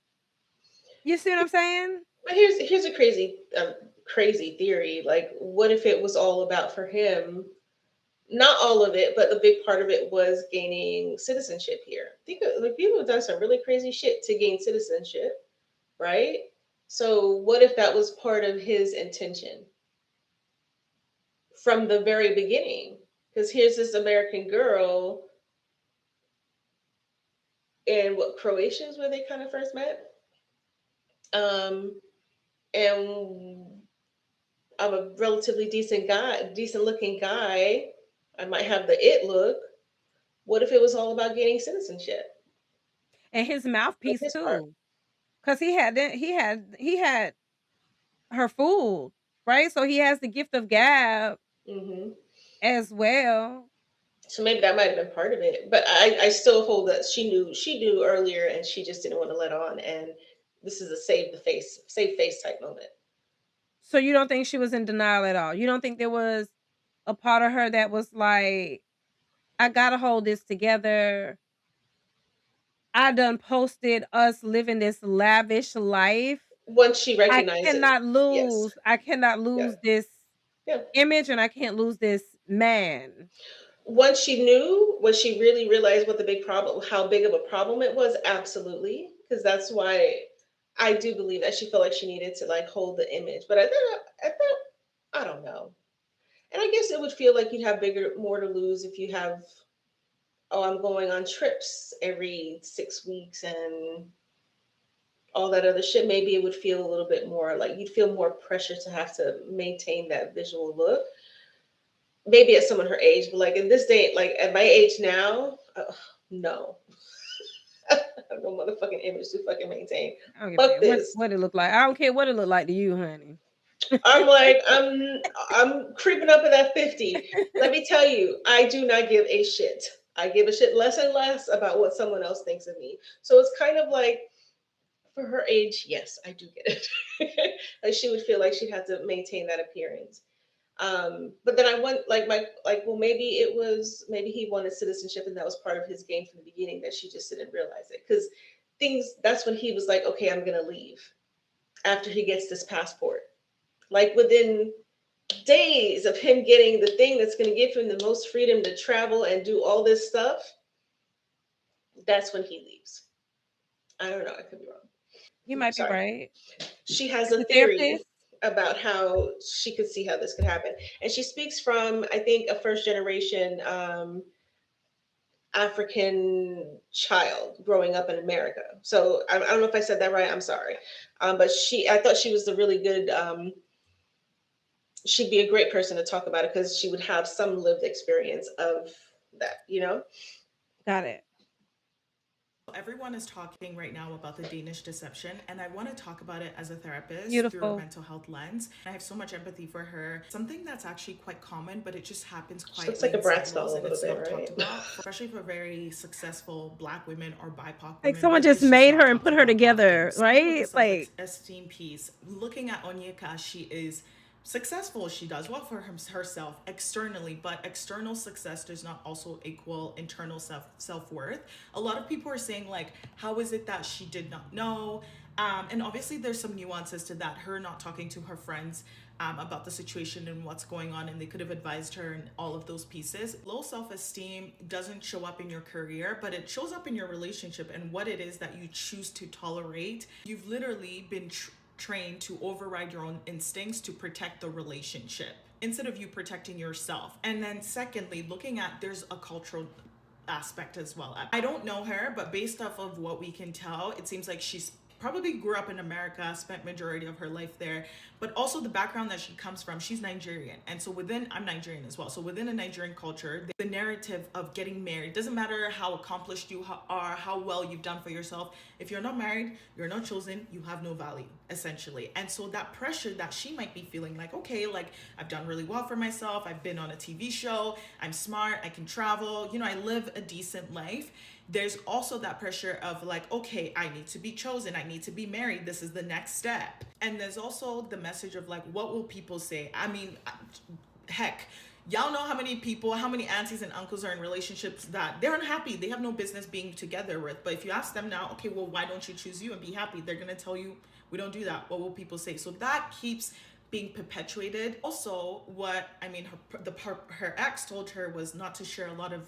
You see what I'm saying? But here's a crazy theory. Like, what if it was all about for him? Not all of it, but a big part of it was gaining citizenship here. Think of, like people have done some really crazy shit to gain citizenship, right? So what if that was part of his intention from the very beginning? Because here's this American girl in what Croatians where they kind of first met. And I'm a relatively decent guy, decent looking guy. I might have the it look. What if it was all about gaining citizenship? And his With mouthpiece his part. too. Cause he had her fooled, right? So he has the gift of gab Hmm. as well. So maybe that might have been part of it. But I still hold that she knew earlier and she just didn't want to let on. And this is a save face type moment. So you don't think she was in denial at all? You don't think there was a part of her that was like, I gotta hold this together. I done posted us living this lavish life. Once she recognized it, yes. I cannot Yeah. lose this Yeah. image and I can't lose this man. Once she knew, when she really realized what the big problem, how big of a problem it was, absolutely. Because that's why I do believe that she felt like she needed to like hold the image. But I don't know. And I guess it would feel like you'd have more to lose if you have, oh, I'm going on trips every 6 weeks and all that other shit. Maybe it would feel a little bit more like you'd feel more pressure to have to maintain that visual look. Maybe at someone her age, but like in this day, like at my age now, no, I have no motherfucking image to fucking maintain. I don't give a Fuck damn this. what it look like. I don't care what it look like to you, honey. I'm like, I'm creeping up at that 50. Let me tell you, I do not give a shit. I give a shit less and less about what someone else thinks of me. So it's kind of like for her age, yes, I do get it. Like she would feel like she'd have to maintain that appearance. But then I went well, maybe he wanted citizenship and that was part of his game from the beginning that she just didn't realize it. Because that's when he was like, okay, I'm gonna leave after he gets this passport. Like within days of him getting the thing that's going to give him the most freedom to travel and do all this stuff, that's when he leaves. I don't know. I could be wrong. You might be Sorry. right. She has Is a the theory therapist? about how she could see how this could happen. And she speaks from, I think, a first generation African child growing up in America. So I don't know if I said that right. I'm sorry. But I thought she was the really good she'd be a great person to talk about it because she would have some lived experience of that. Got it. Everyone is talking right now about the Danish deception, and I want to talk about it as a therapist through a Beautiful. mental health lens. I have so much empathy for her. Something that's actually quite common, but it just happens She looks quietly like a in Bratz silos, doll a and little it's bit, not right? talked about, especially for very successful Black women or BIPOC Like women. someone But just it's made not her and talked put her about together, often. Starting with right? the Like self-esteem piece, looking at Onyeka, she is successful. She does well for herself externally, but external success does not also equal internal self-worth. A lot of people are saying like, how is it that she did not know? And obviously there's some nuances to that, her not talking to her friends about the situation and what's going on, and they could have advised her and all of those pieces. Low self-esteem doesn't show up in your career, but it shows up in your relationship and what it is that you choose to tolerate. You've literally been trained to override your own instincts to protect the relationship instead of you protecting yourself. And then secondly, looking at, there's a cultural aspect as well. I don't know her, but based off of what we can tell, it seems like she's probably grew up in America, spent majority of her life there, but also the background that she comes from, she's Nigerian. And so I'm Nigerian as well. So within a Nigerian culture, the narrative of getting married, doesn't matter how accomplished you are, how well you've done for yourself. If you're not married, you're not chosen, you have no value, essentially. And so that pressure that she might be feeling like, okay, like I've done really well for myself. I've been on a TV show. I'm smart. I can travel. I live a decent life. There's also that pressure of like, okay, I need to be chosen. I need to be married. This is the next step. And there's also the message of like, what will people say? I mean, heck, y'all know how many aunties and uncles are in relationships that they're unhappy. They have no business being together with. But if you ask them now, okay, well, why don't you choose you and be happy? They're going to tell you, we don't do that. What will people say? So that keeps being perpetuated. Also, her ex told her was not to share a lot of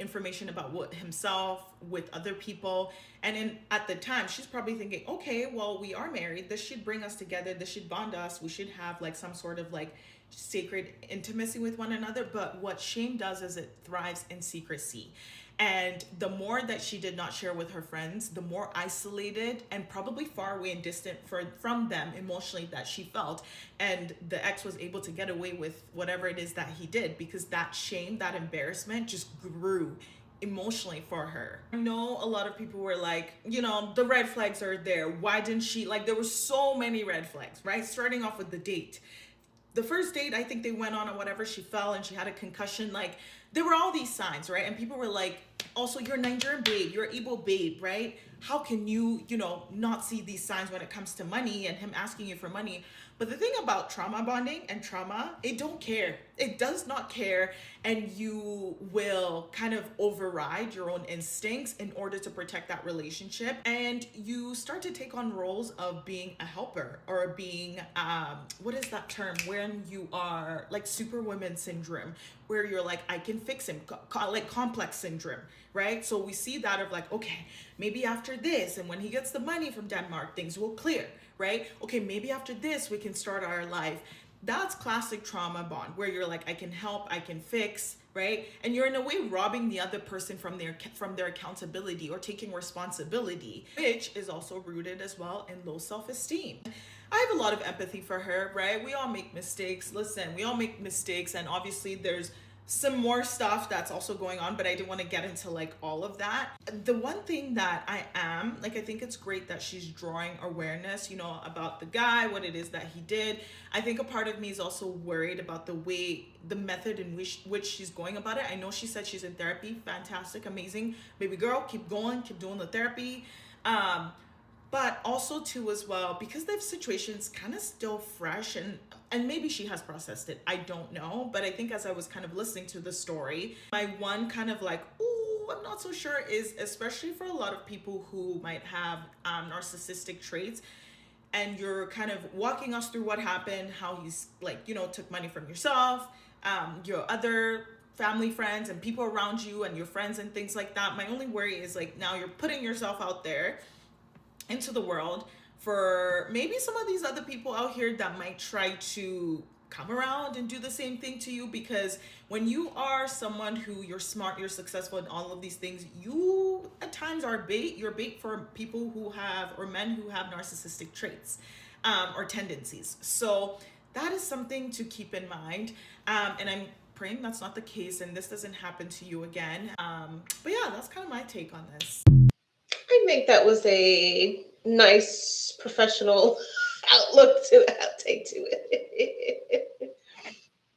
information about himself with other people. And at the time, she's probably thinking, okay, well, we are married. This should bring us together. This should bond us. We should have like some sort of like sacred intimacy with one another. But what shame does is it thrives in secrecy. And the more that she did not share with her friends, the more isolated and probably far away and distant from them emotionally that she felt. And the ex was able to get away with whatever it is that he did, because that shame, that embarrassment just grew emotionally for her. I know a lot of people were like, the red flags are there. Why didn't she, like, there were so many red flags, right? Starting off with the date. The first date, I think they went on or whatever, she fell and she had a concussion. Like, there were all these signs, right? And people were like, also, you're Nigerian babe, you're Igbo babe, right? How can you, not see these signs when it comes to money and him asking you for money? But the thing about trauma bonding and trauma, it don't care. It does not care. And you will kind of override your own instincts in order to protect that relationship. And you start to take on roles of being a helper or being, what is that term? When you are like superwoman syndrome, where you're like, I can fix him, like complex syndrome, right? So we see that of like, okay, maybe after this, and when he gets the money from Denmark, things will clear, right? Okay, maybe after this, we can start our life. That's classic trauma bond, where you're like, I can help, I can fix, right? And you're in a way robbing the other person from their accountability or taking responsibility, which is also rooted as well in low self-esteem. I have a lot of empathy for her, right? We all make mistakes. Listen, we all make mistakes, and obviously there's some more stuff that's also going on, but I didn't want to get into like all of that. The one thing that I think it's great that she's drawing awareness, about the guy, what it is that he did. I think a part of me is also worried about the method in which she's going about it. I know she said she's in therapy. Fantastic, amazing. Baby girl, keep going, keep doing the therapy. But also too as well, because the situation's kind of still fresh, and maybe she has processed it, I don't know. But I think as I was kind of listening to the story, my one kind of like, ooh, I'm not so sure is, especially for a lot of people who might have narcissistic traits, and you're kind of walking us through what happened, how he's like, took money from yourself, your other family, friends, and people around you and your friends and things like that. My only worry is like, now you're putting yourself out there into the world for maybe some of these other people out here that might try to come around and do the same thing to you. Because when you are someone who you're smart, you're successful in all of these things, you at times are bait. You're bait for people who have, or men who have narcissistic traits or tendencies. So that is something to keep in mind. And I'm praying that's not the case and this doesn't happen to you again. But yeah, that's kind of my take on this. I think that was a nice professional outtake to it.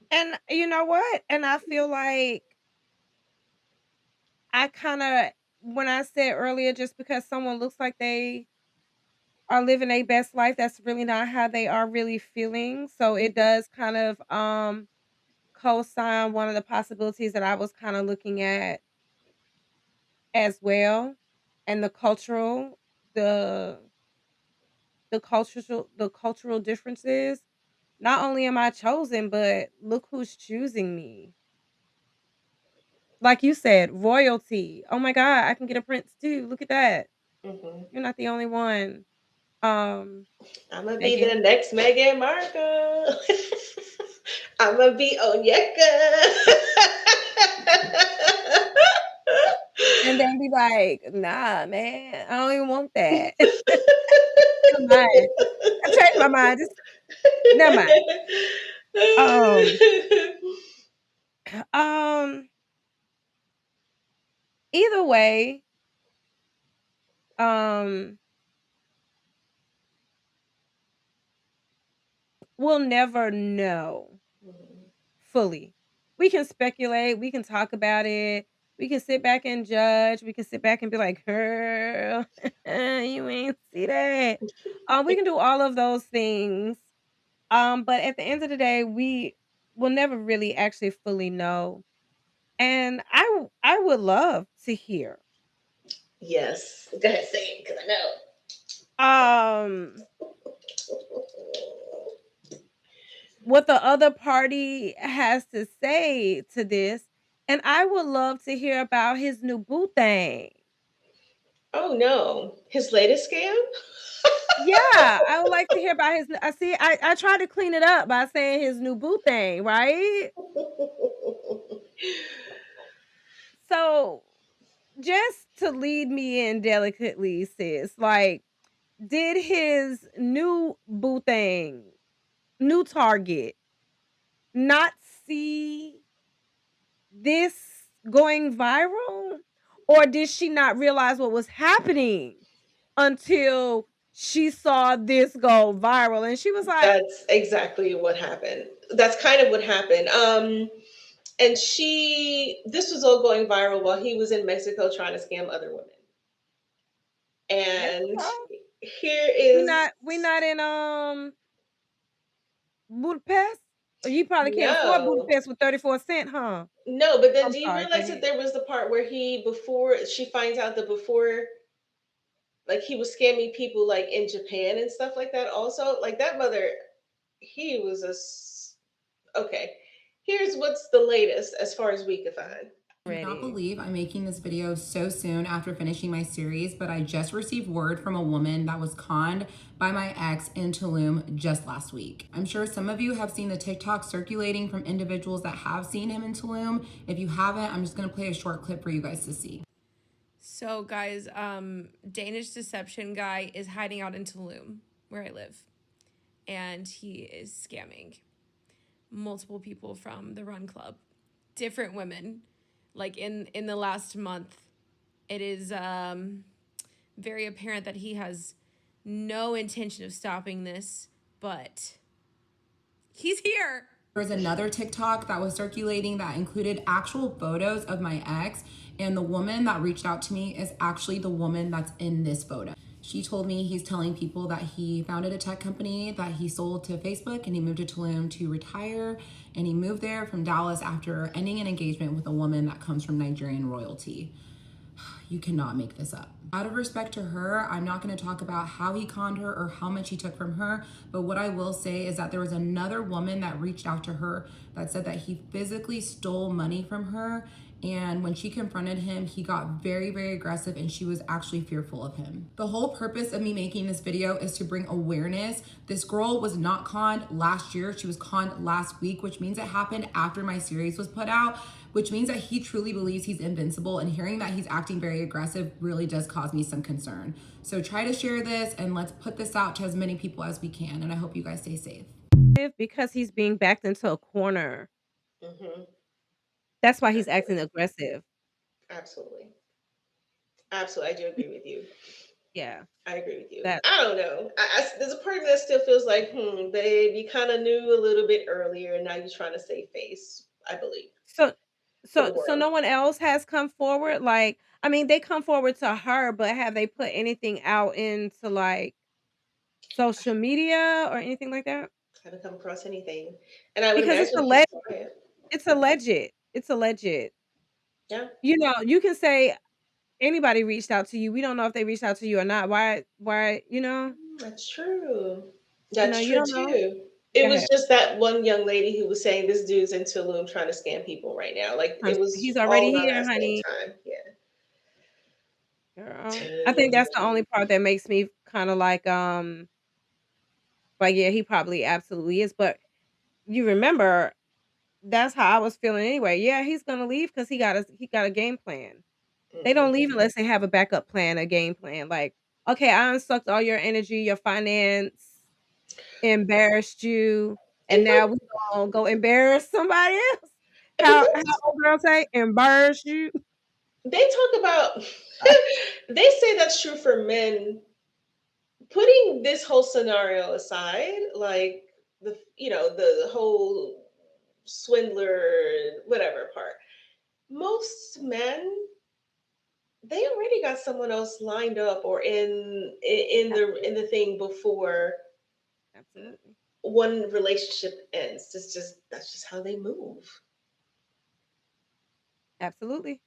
And you know what? And I feel like I kind of, when I said earlier, just because someone looks like they are living their best life. That's really not how they are really feeling. So it does kind of co-sign one of the possibilities that I was kind of looking at as well. And the cultural differences. Not only am I chosen, but look who's choosing me. Like you said, royalty. Oh my god, I can get a prince too. Look at that. Hmm. You're not the only one. Um, I'm gonna be the Megan. next Meghan Markle. I'm gonna be Onyeka. And then be like, nah, man, I don't even want that. Never mind. I changed my mind. Just never mind. Um, um, either way, um, we'll never know fully. We can speculate, we can talk about it, we can sit back and judge, we can sit back and be like, girl, you ain't see that. We can do all of those things. But at the end of the day, we will never really actually fully know. And I would love to hear Yes, go ahead, say it because I know. um what the other party has to say to this. And I would love to hear about his new boo thing. Oh no, his latest scam. Yeah, I would like to hear about his. I see. I tried to clean it up by saying his new boo thing, right? So just to lead me in delicately, sis, like, did his new boo thing, new target, not see this going viral, or did she not realize what was happening until she saw this go viral, and she was like, That's exactly what happened. That's kind of what happened. And this was all going viral while he was in Mexico trying to scam other women. And "Mexico? here We is not in Budapest? Or you probably can't afford no, Budapest with 34 cents, huh? no. But then, I'm do you sorry, go realize that ahead. there was the part where before she finds out that before, like he was scamming people like in Japan and stuff like that. Also, like that mother, he was okay. Here's what's the latest as far as we could find. I cannot Ready. believe I'm making this video so soon after finishing my series, but I just received word from a woman that was conned by my ex in Tulum just last week. I'm sure some of you have seen the TikTok circulating from individuals that have seen him in Tulum. If you haven't, I'm just gonna play a short clip for you guys to see. So guys, Danish deception guy is hiding out in Tulum, where I live, and he is scamming multiple people from the Run Club, different women. Like in the last month, it is very apparent that he has no intention of stopping this, but he's here. There was another TikTok that was circulating that included actual photos of my ex, and the woman that reached out to me is actually the woman that's in this photo. She told me he's telling people that he founded a tech company that he sold to Facebook, and he moved to Tulum to retire, and he moved there from Dallas after ending an engagement with a woman that comes from Nigerian royalty. You cannot make this up. Out of respect to her, I'm not going to talk about how he conned her or how much he took from her, but what I will say is that there was another woman that reached out to her that said that he physically stole money from her, and when she confronted him, he got very, very aggressive, and she was actually fearful of him. The whole purpose of me making this video is to bring awareness. This girl was not conned last year. She was conned last week, which means it happened after my series was put out, which means that he truly believes he's invincible, and hearing that he's acting very aggressive really does cause me some concern. So try to share this, and let's put this out to as many people as we can, and I hope you guys stay safe. Because he's being backed into a corner. Hmm. That's why he's acting aggressive. Absolutely. Absolutely. I do agree with you. Yeah. I agree with you. That I don't know. There's a part of me that still feels like, babe, you kind of knew a little bit earlier, and now you're trying to save face, I believe, so for the so world. no one else has come forward? Like, I mean, they come forward to her, but have they put anything out into like social media or anything like that? Haven't come across anything, and I would Because imagine he's quiet. it's alleged. It's alleged. Yeah, You know, you can say anybody reached out to you. We don't know if they reached out to you or not. Why, that's true. you That's true don't know. too. It Go was ahead. just that one young lady who was saying this dude's in Tulum trying to scam people right now. Like it was He's all already around here, that same honey. time. Yeah. Girl. I think that's the only part that makes me kind of like yeah, he probably absolutely is. But you remember that's how I was feeling anyway. Yeah, he's gonna leave because he got a game plan. They don't Mhm. leave unless they have a backup plan, a game plan. Like, okay, I unsucked all your energy, your finance, embarrassed you, and People, now we gonna go embarrass somebody else. but How old girl say embarrass you? they talk about. They say that's true for men. Putting this whole scenario aside, like the whole swindler whatever part, most men, they already got someone else lined up or in the thing before Absolutely. one relationship ends. That's just how they move. Absolutely.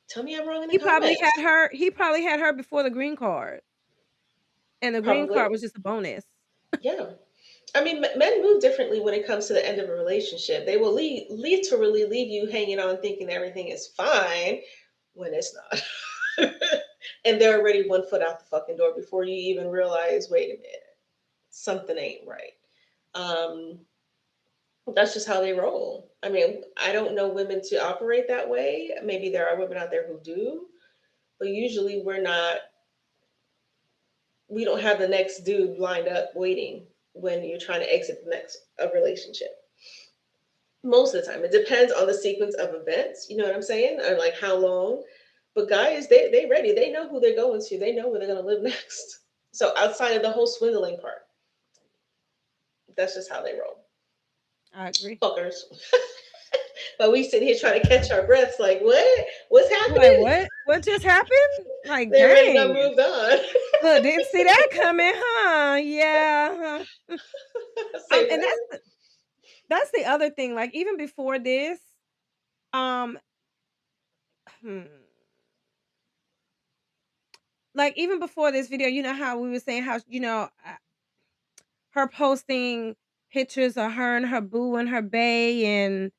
Tell me I'm wrong in the He probably had comments. her he probably had her before the green card, and the green Probably. card was just a bonus. Yeah. I mean, men move differently when it comes to the end of a relationship. They will literally leave you hanging on thinking everything is fine when it's not. And they're already 1 foot out the fucking door before you even realize, wait a minute, something ain't right. Um, that's just how they roll. I mean, I don't know women to operate that way. Maybe there are women out there who do, but usually we don't have the next dude lined up waiting when you're trying to exit the next a relationship. Most of the time, it depends on the sequence of events. You know what I'm saying, or like how long. But guys, they ready. They know who they're going to. They know where they're going to live next. So outside of the whole swindling part, that's just how they roll. I agree. Fuckers. But we sitting here trying to catch our breaths, like what? What's Like, happening? what? What just happened? Like, They already done dang. moved on. Look, didn't see that coming, huh? Yeah. Say And what? that's the other thing. Like, even before this, um, hmm, like even before this video, you know how we were saying how her posting pictures of her and her boo and her bae and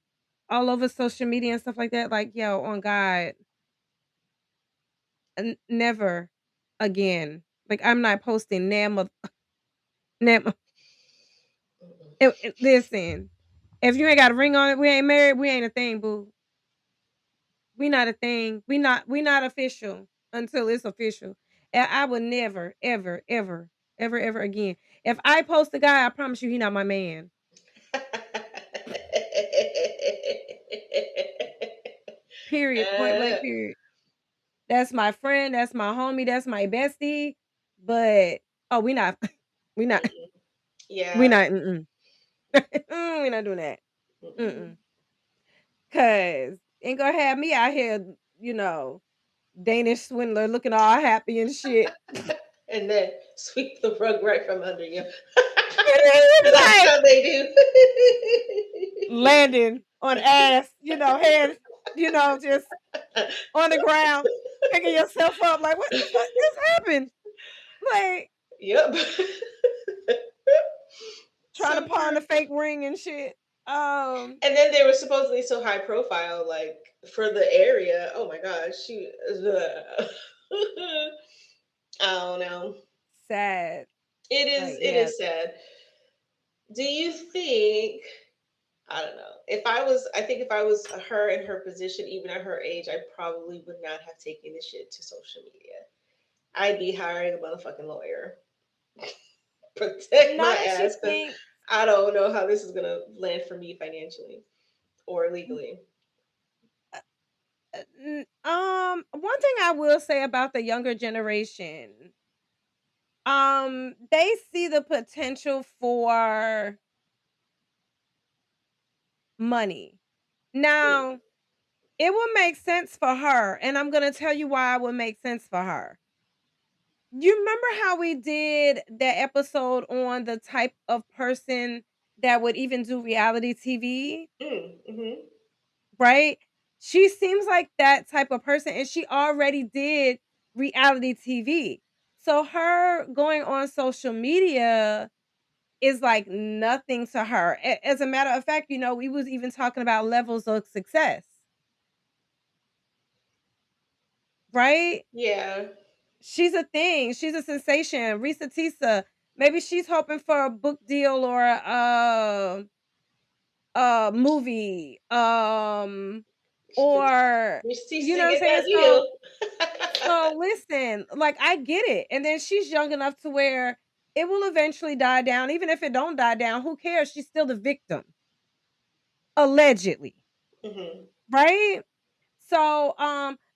all over social media and stuff like that. Like, yo, on God, never again. Like, I'm not posting Nam. Listen, if you ain't got a ring on it, we ain't married. We ain't a thing, boo. We not a thing. We not official until it's official. And I will never, ever, ever, ever, ever again. If I post a guy, I promise you, he not my man. Period. Point blank. uh, Period. That's my friend. That's my homie. That's my bestie. But oh, we not. We not. We yeah. not. Mm-mm. We not doing that. Mm-mm. Mm-mm. Cause ain't gonna have me out here, you know, Danish swindler looking all happy and shit. And then sweep the rug right from under you. And then it's That's like how they do. landing on ass, head, just on the ground, picking yourself up. Like, what the fuck just happened? Like, Yep. trying to So pawn a true. fake ring and shit. And then they were supposedly so high profile, like for the area. Oh my gosh, she. I don't know. Sad. It is. Like, It yeah. is sad. Do you think? I don't know. I think if I was her in her position, even at her age, I probably would not have taken this shit to social media. I'd be hiring a motherfucking lawyer, protect my Not that you ass, because think. I don't know how this is gonna land for me financially or legally. One thing I will say about the younger generation, they see the potential for money. Mm. Now, it will make sense for her, and I'm gonna tell you why it would make sense for her. You remember how we did that episode on the type of person that would even do reality TV, Mm-hmm. right? She seems like that type of person, and she already did reality TV. So her going on social media is like nothing to her. As a matter of fact, we was even talking about levels of success, right? Yeah. She's a thing. She's a sensation. Risa Tisa. Maybe she's hoping for a book deal or a movie. Or Receipt you know to what I'm get saying? that So deal. so listen, like I get it. And then she's young enough to where it will eventually die down. Even if it don't die down, who cares? She's still the victim. Allegedly. Hmm. Right? So,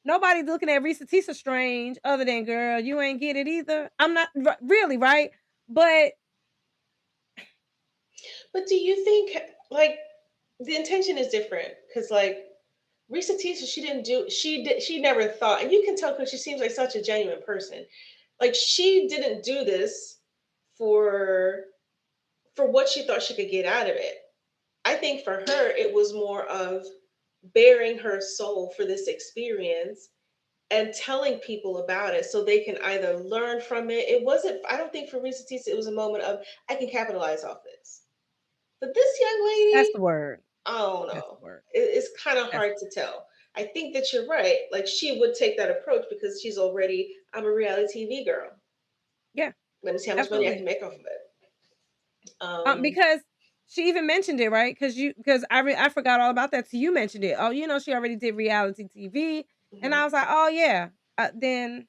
nobody's looking at Risa Tisa strange other than girl, you ain't get it either. I'm not really right, but But do you think like the intention is different? Because like Risa Tisa, she didn't do she never thought, and you can tell because she seems like such a genuine person. Like she didn't do this for what she thought she could get out of it. I think for her it was more of bearing her soul for this experience and telling people about it so they can either learn from it. It wasn't, I don't think for Risa Tisa it was a moment of I can capitalize off this. But this young that's lady, the word. I don't That's know. the word. It's kind of That's hard to tell. I think that you're right. Like she would take that approach because she's already, I'm a reality TV girl. yeah, Let me see how much money I absolutely. can make off of it. Because she even mentioned it, right? Because I forgot all about that. So you mentioned it. Oh, she already did reality TV, and I Mhm. was like, oh yeah. Then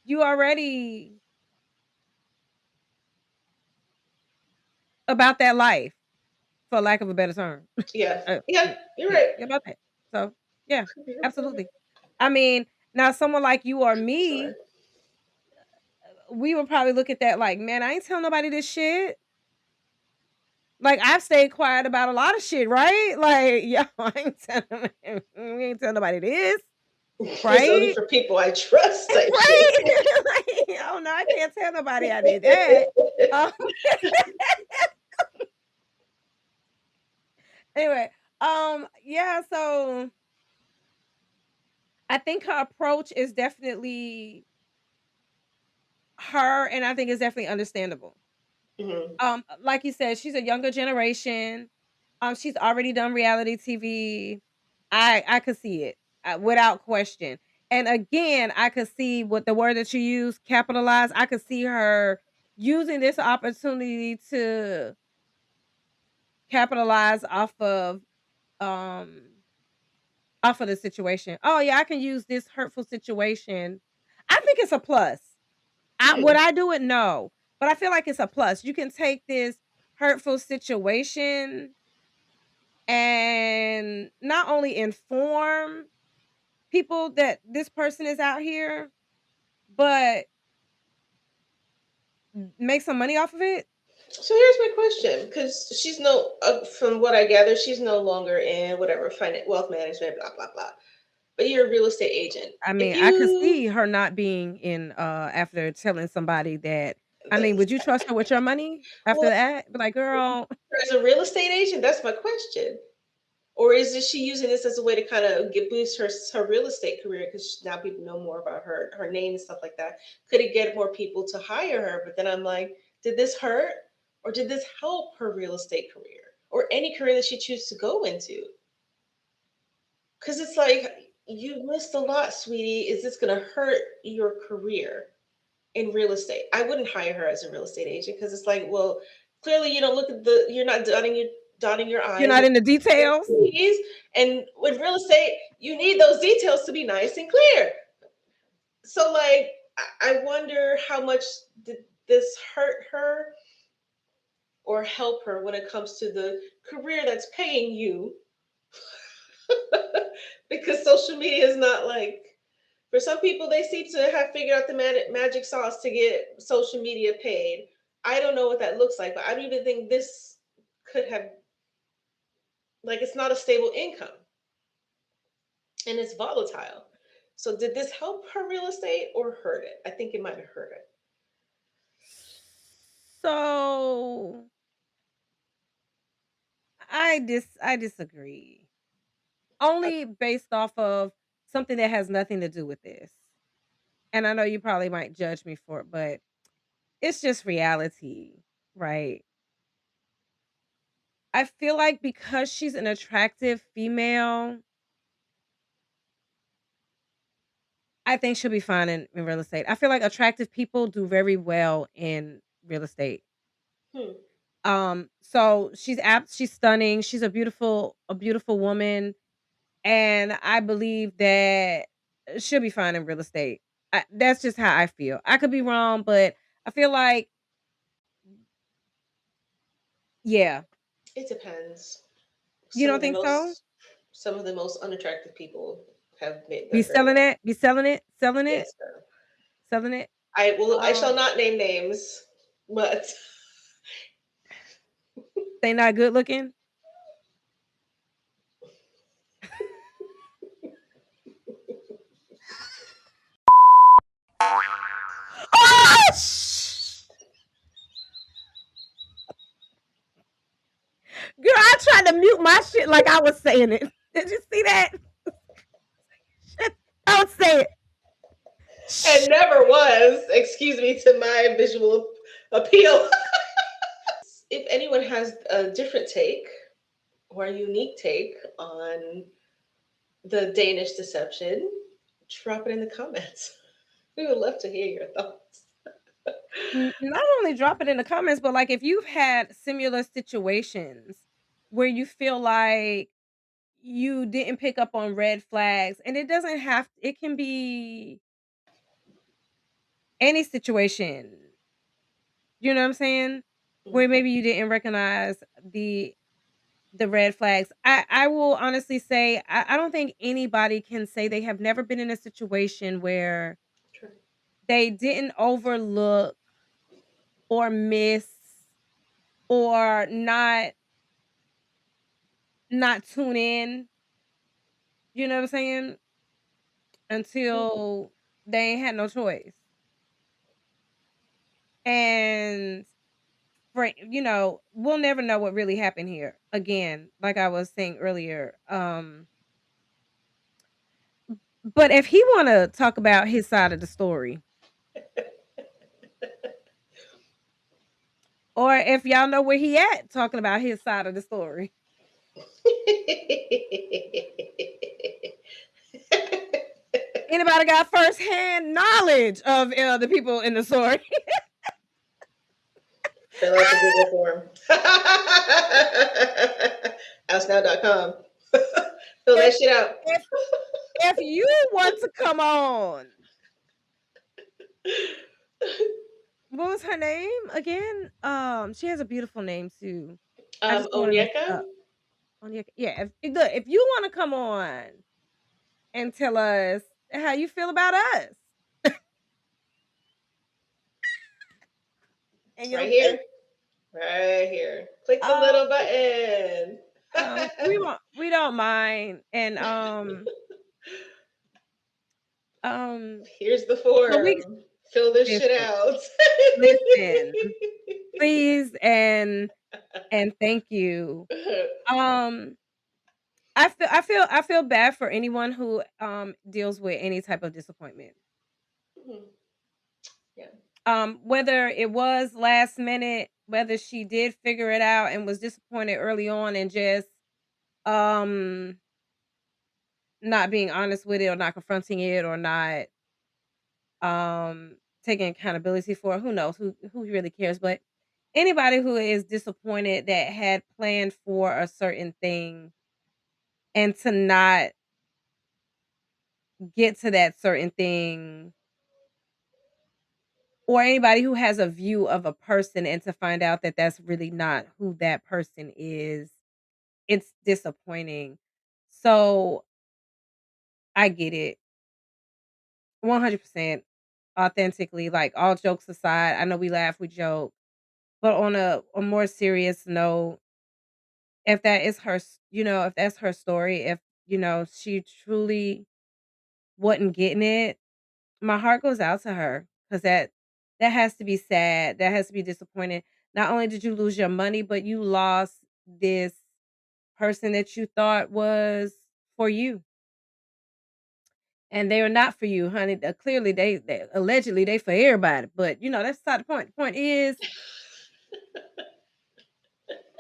you already about that life, for lack of a better term. Yeah, Uh, yeah, mm, you're yeah, right. yeah, about that. So, yeah, You're right. absolutely. I mean, now someone like you or Sorry. me, we would probably look at that like, "Man, I ain't telling nobody this shit." Like, I've stayed quiet about a lot of shit, right? Like, yo, I ain't telling we ain't telling nobody this, It's only right? for people I trust type shit. Right? Like, oh, no, I can't tell nobody I did that. Um, anyway, yeah, so I think her approach is definitely her, and I think it's definitely understandable. Hmm. Like you said, she's a younger generation. She's already done reality TV. I could see it without question. And again, I could see what the word that you use, capitalize. I could see her using this opportunity to capitalize um off of the situation. Oh yeah, I can use this hurtful situation. I think it's a plus. Would Hmm. I do it? No. But I feel like it's a plus. You can take this hurtful situation and not only inform people that this person is out here, but make some money off of it. So here's my question, because she's no, from what I gather, she's no longer in whatever wealth management, blah blah blah. But you're a real estate agent. I If mean, I could you, see her not being in after telling somebody that. I mean, would you trust her with your money after well, that? Be like, girl, as a real estate agent, that's my question. Or is it she using this as a way to kind of get boost her real estate career because now people know more about her name and stuff like that? Could it get more people to hire her? But then I'm like, did this hurt or did this help her real estate career or any career that she chooses to go into? Because it's like you missed a lot, sweetie. Is this going to hurt your career in real estate? I wouldn't hire her as a real estate agent because it's like, well, clearly you don't look at you're not dotting your you're I's not and in the details. T's. And with real estate, you need those details to be nice and clear. So, like, I wonder how much did this hurt her or help her when it comes to the career that's paying you? Because social media is not like, for some people, they seem to have figured out the magic sauce to get social media paid. I don't know what that looks like, but I don't even think this could have, like, it's not a stable income and it's volatile. So did this help her real estate or hurt it? I think it might have hurt it. So I disagree. Only based off of something that has nothing to do with this. And I know you probably might judge me for it, but it's just reality, right? I feel like because she's an attractive female, I think she'll be fine in real estate. I feel like attractive people do very well in real estate. Hmm. So she's stunning. She's a beautiful woman, and I believe that she'll be fine in real estate. That's just how I feel. I could be wrong, but I feel like yeah. It depends. You Some don't of the think so? most some of the most unattractive people have made Be done very selling well. it, be selling it, selling it, Yes, sir. selling it. I shall Um, not name names, but they not good looking. Oh, girl, I tried to mute my shit like I was saying it. Did you see that? Shit, don't say it. and never was, excuse me, to my visual appeal. If anyone has a different take or a unique take on the Danish deception, drop it in the comments. We would love to hear your thoughts. Not only drop it in the comments, but like if you've had similar situations where you feel like you didn't pick up on red flags, and it doesn't have, it can be any situation. You know what I'm saying? Where Mhm. maybe you didn't recognize the red flags. I will honestly say I don't think anybody can say they have never been in a situation where True. they didn't overlook or miss or not tune in, you know what I'm saying? Until they ain't had no choice. And we'll never know what really happened here. Again, like I was saying earlier. But if he wanna talk about his side of the story, or if y'all know where he at talking about his side of the story. Anybody got firsthand knowledge of the people in the story? Fill out the Google form. AskNow.com. Fill that if shit out. if if you want to come on, what was her name again? She has a beautiful name too. I just don't want to mess it Onyeka? up. Yeah, look, if you want to come on and tell us how you feel about us and your Right take, here. Right here. Click the um, little button. we don't mind, and Here's the but we form. Fill this shit listen, out. listen, please, and thank you. Um, I feel bad for anyone who deals with any type of disappointment. Mhm. Yeah. Whether it was last minute, whether she did figure it out and was disappointed early on and just um not being honest with it or not confronting it or not taking accountability for it, who knows who really cares, but anybody who is disappointed that had planned for a certain thing and to not get to that certain thing, or anybody who has a view of a person and to find out that that's really not who that person is, it's disappointing. So I get it 100% authentically. Like all jokes aside, I know we laugh, we joke, but on a more serious note, if that is her, if that's her story, if she truly wasn't getting it, my heart goes out to her because that has to be sad. That has to be disappointing. Not only did you lose your money, but you lost this person that you thought was for you, and they are not for you, honey. Clearly, they allegedly they for everybody, but that's not the point. The point is,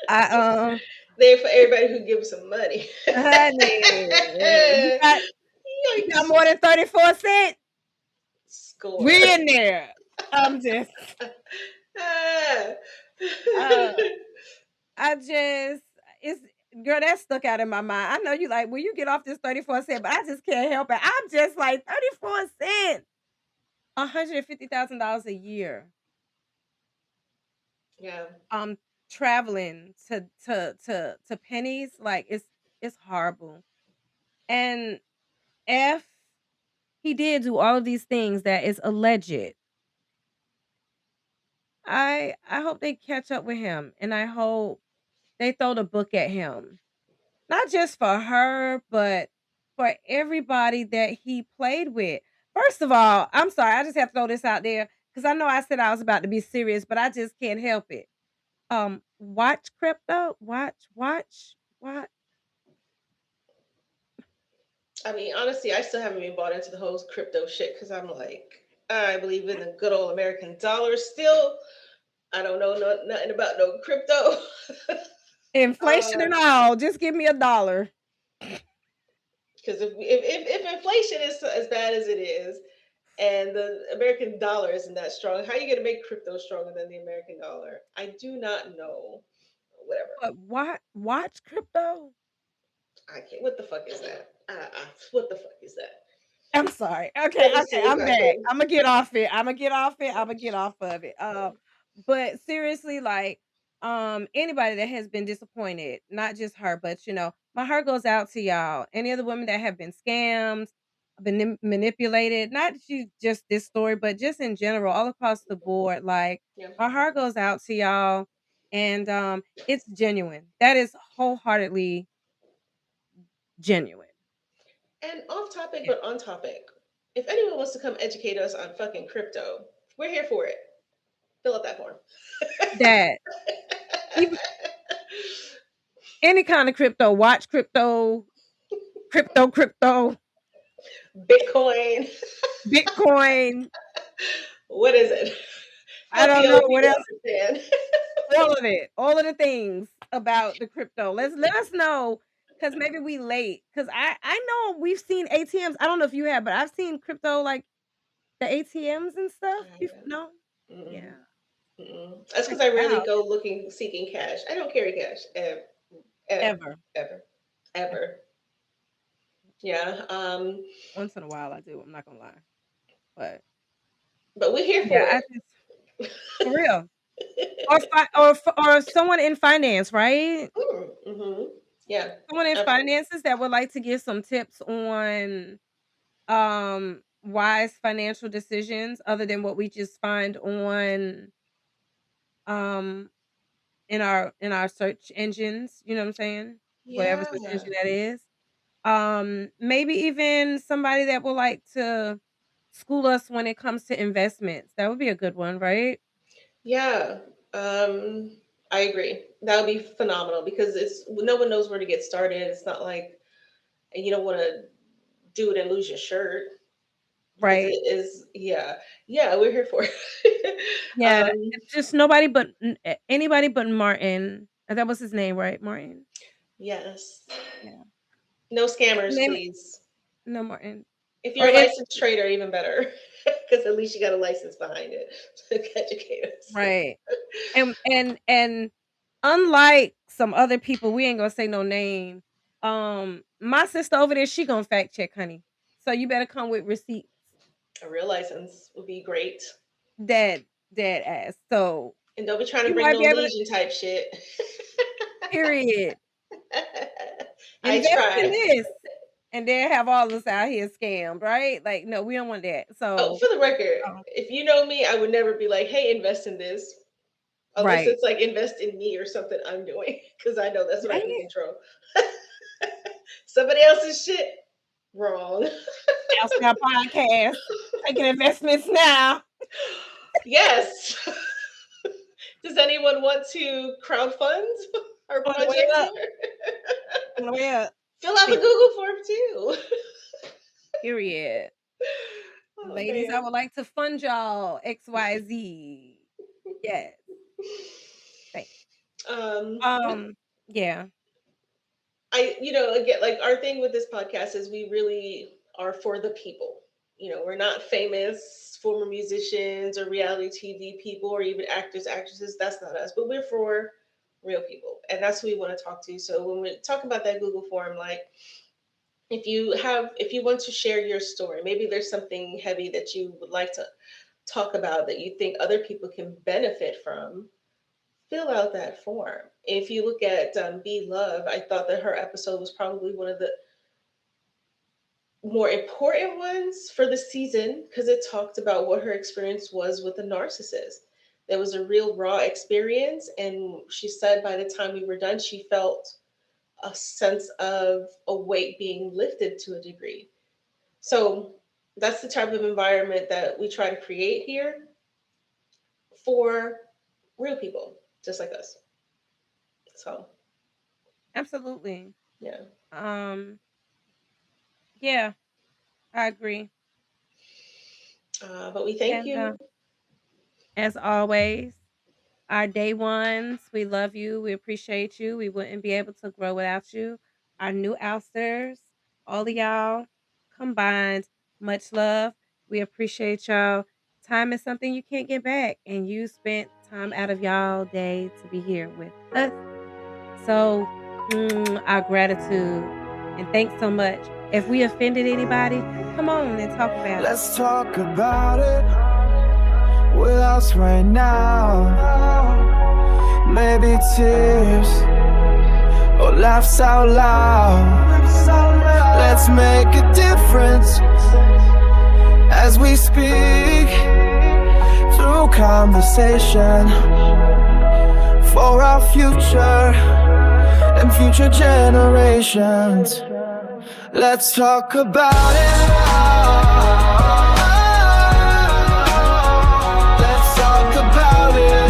I There for everybody who gives some money. honey, you got Yikes. more than 34 cents. Score. We in there. I'm just. Ah. Uh, I just it's girl that stuck out in my mind. I know you like when you get off this 34 cent, but I just can't help it. I'm just like 34 cents, $150,000 a year. Yeah. Traveling to pennies, like it's horrible. And F he did do all of these things that is alleged. I hope they catch up with him, and I hope they throw the book at him. Not just for her, but for everybody that he played with. First of all, I'm sorry, I just have to throw this out there because I know I said I was about to be serious, but I just can't help it. Watch crypto, watch. I mean, honestly, I still haven't been bought into the whole crypto shit because I'm like, I believe in the good old American dollar still. I don't know nothing about no crypto. Inflation and all, just give me $1. Because if inflation is as bad as it is, and the American dollar isn't that strong, how are you going to make crypto stronger than the American dollar? I do not know. Whatever. But watch crypto. I can't. What the fuck is that? What the fuck is that? I'm sorry. Okay, Let me see if I'm I back. can. Imma get off it. Imma get off it. Imma get off of it. But seriously, like, anybody that has been disappointed, not just her, but my heart goes out to y'all. Any of the women that have been scammed, been manipulated, not just this story, but just in general, all across the board. Like, Yeah. my heart goes out to y'all, and it's genuine. That is wholeheartedly genuine. And off topic, Yeah. but on topic. If anyone wants to come educate us on fucking crypto, we're here for it. Fill out that form. That even any kind of crypto, watch crypto, Bitcoin. Bitcoin. What is it? I Help the don't know old what people else. understand. All of it, all of the things about the crypto. Let us know because maybe we late. Because I know we've seen ATMs. I don't know if you have, but I've seen crypto like the ATMs and stuff. No, Mm-mm. yeah, Mm-mm. That's check because I it rarely out. go seeking cash. I don't carry cash ever, Ever. ever, ever. Yeah. Once in a while, I do. I'm not gonna lie, but But we're here yeah, for I it. just for real. Or someone in finance, right? Mm-hmm. Yeah. Someone in Absolutely. finances that would like to give some tips on wise financial decisions other than what we just find on um in our search engines, you know what I'm saying? Whatever search Yeah. engine that is. Maybe even somebody that would like to school us when it comes to investments. That would be a good one, right? Yeah. Um, I agree. That would be phenomenal because it's no one knows where to get started. It's not like and you don't want to do it and lose your shirt because Right. it is. Yeah. Yeah. We're here for it. Yeah, it's just nobody but anybody but Martin. That was his name, right? Martin. Yes. Yeah. No scammers, Name please. no Martin. If Or you're a licensed trader, even better, because at least you got a license behind it to educate us. right. And unlike some other people, we ain't gonna say no name. My sister over there, she gonna fact check, honey. So you better come with receipts. A real license would be great. Dead ass. So And don't be trying to you bring might no be able to legion type shit. period. I Invest in try. this. And then have all of us out here scammed, right? Like, no, we don't want that. Oh, So for the record, um, if you know me, I would never be like, hey, invest in this. Unless right. it's like invest in me or something I'm doing. Because I know that's what I can Right. control. Somebody else's shit. Wrong. Outside podcast. Taking investments now. Yes. Does anyone want to crowdfund our On the way project up. here? On the way up. Fill out the Google form too. Period. Oh, Ladies, I man. would like to fund y'all XYZ. Yes. Thanks. Yeah. Again, like our thing with this podcast is we really are for the people. We're not famous former musicians or reality TV people or even actors, actresses. That's not us, but we're for real people. And that's who we want to talk to. So when we talk about that Google form, like if you want to share your story, maybe there's something heavy that you would like to talk about that you think other people can benefit from, fill out that form. If you look at Be Love, I thought that her episode was probably one of the more important ones for the season because it talked about what her experience was with a narcissist. There was a real raw experience, and she said by the time we were done, she felt a sense of a weight being lifted to a degree. So that's the type of environment that we try to create here for real people, just like us. So, Absolutely. yeah. Yeah, I agree. But we thank And you. as always, our day ones, we love you. We appreciate you. We wouldn't be able to grow without you. Our new outsters, all of y'all combined, much love. We appreciate y'all. Time is something you can't get back, and you spent time out of y'all day to be here with us. So, our gratitude and thanks so much. If we offended anybody, come on and talk about it. Let's talk about it with us right now. Maybe tears or laughs out loud. Let's make a difference as we speak through conversation for our future and future generations. Let's talk about it. Let's talk about it.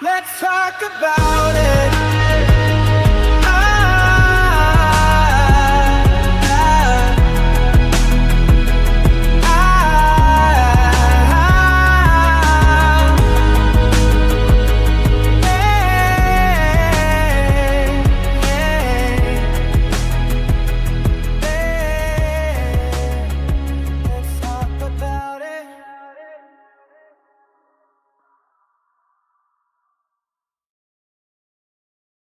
Let's talk about it.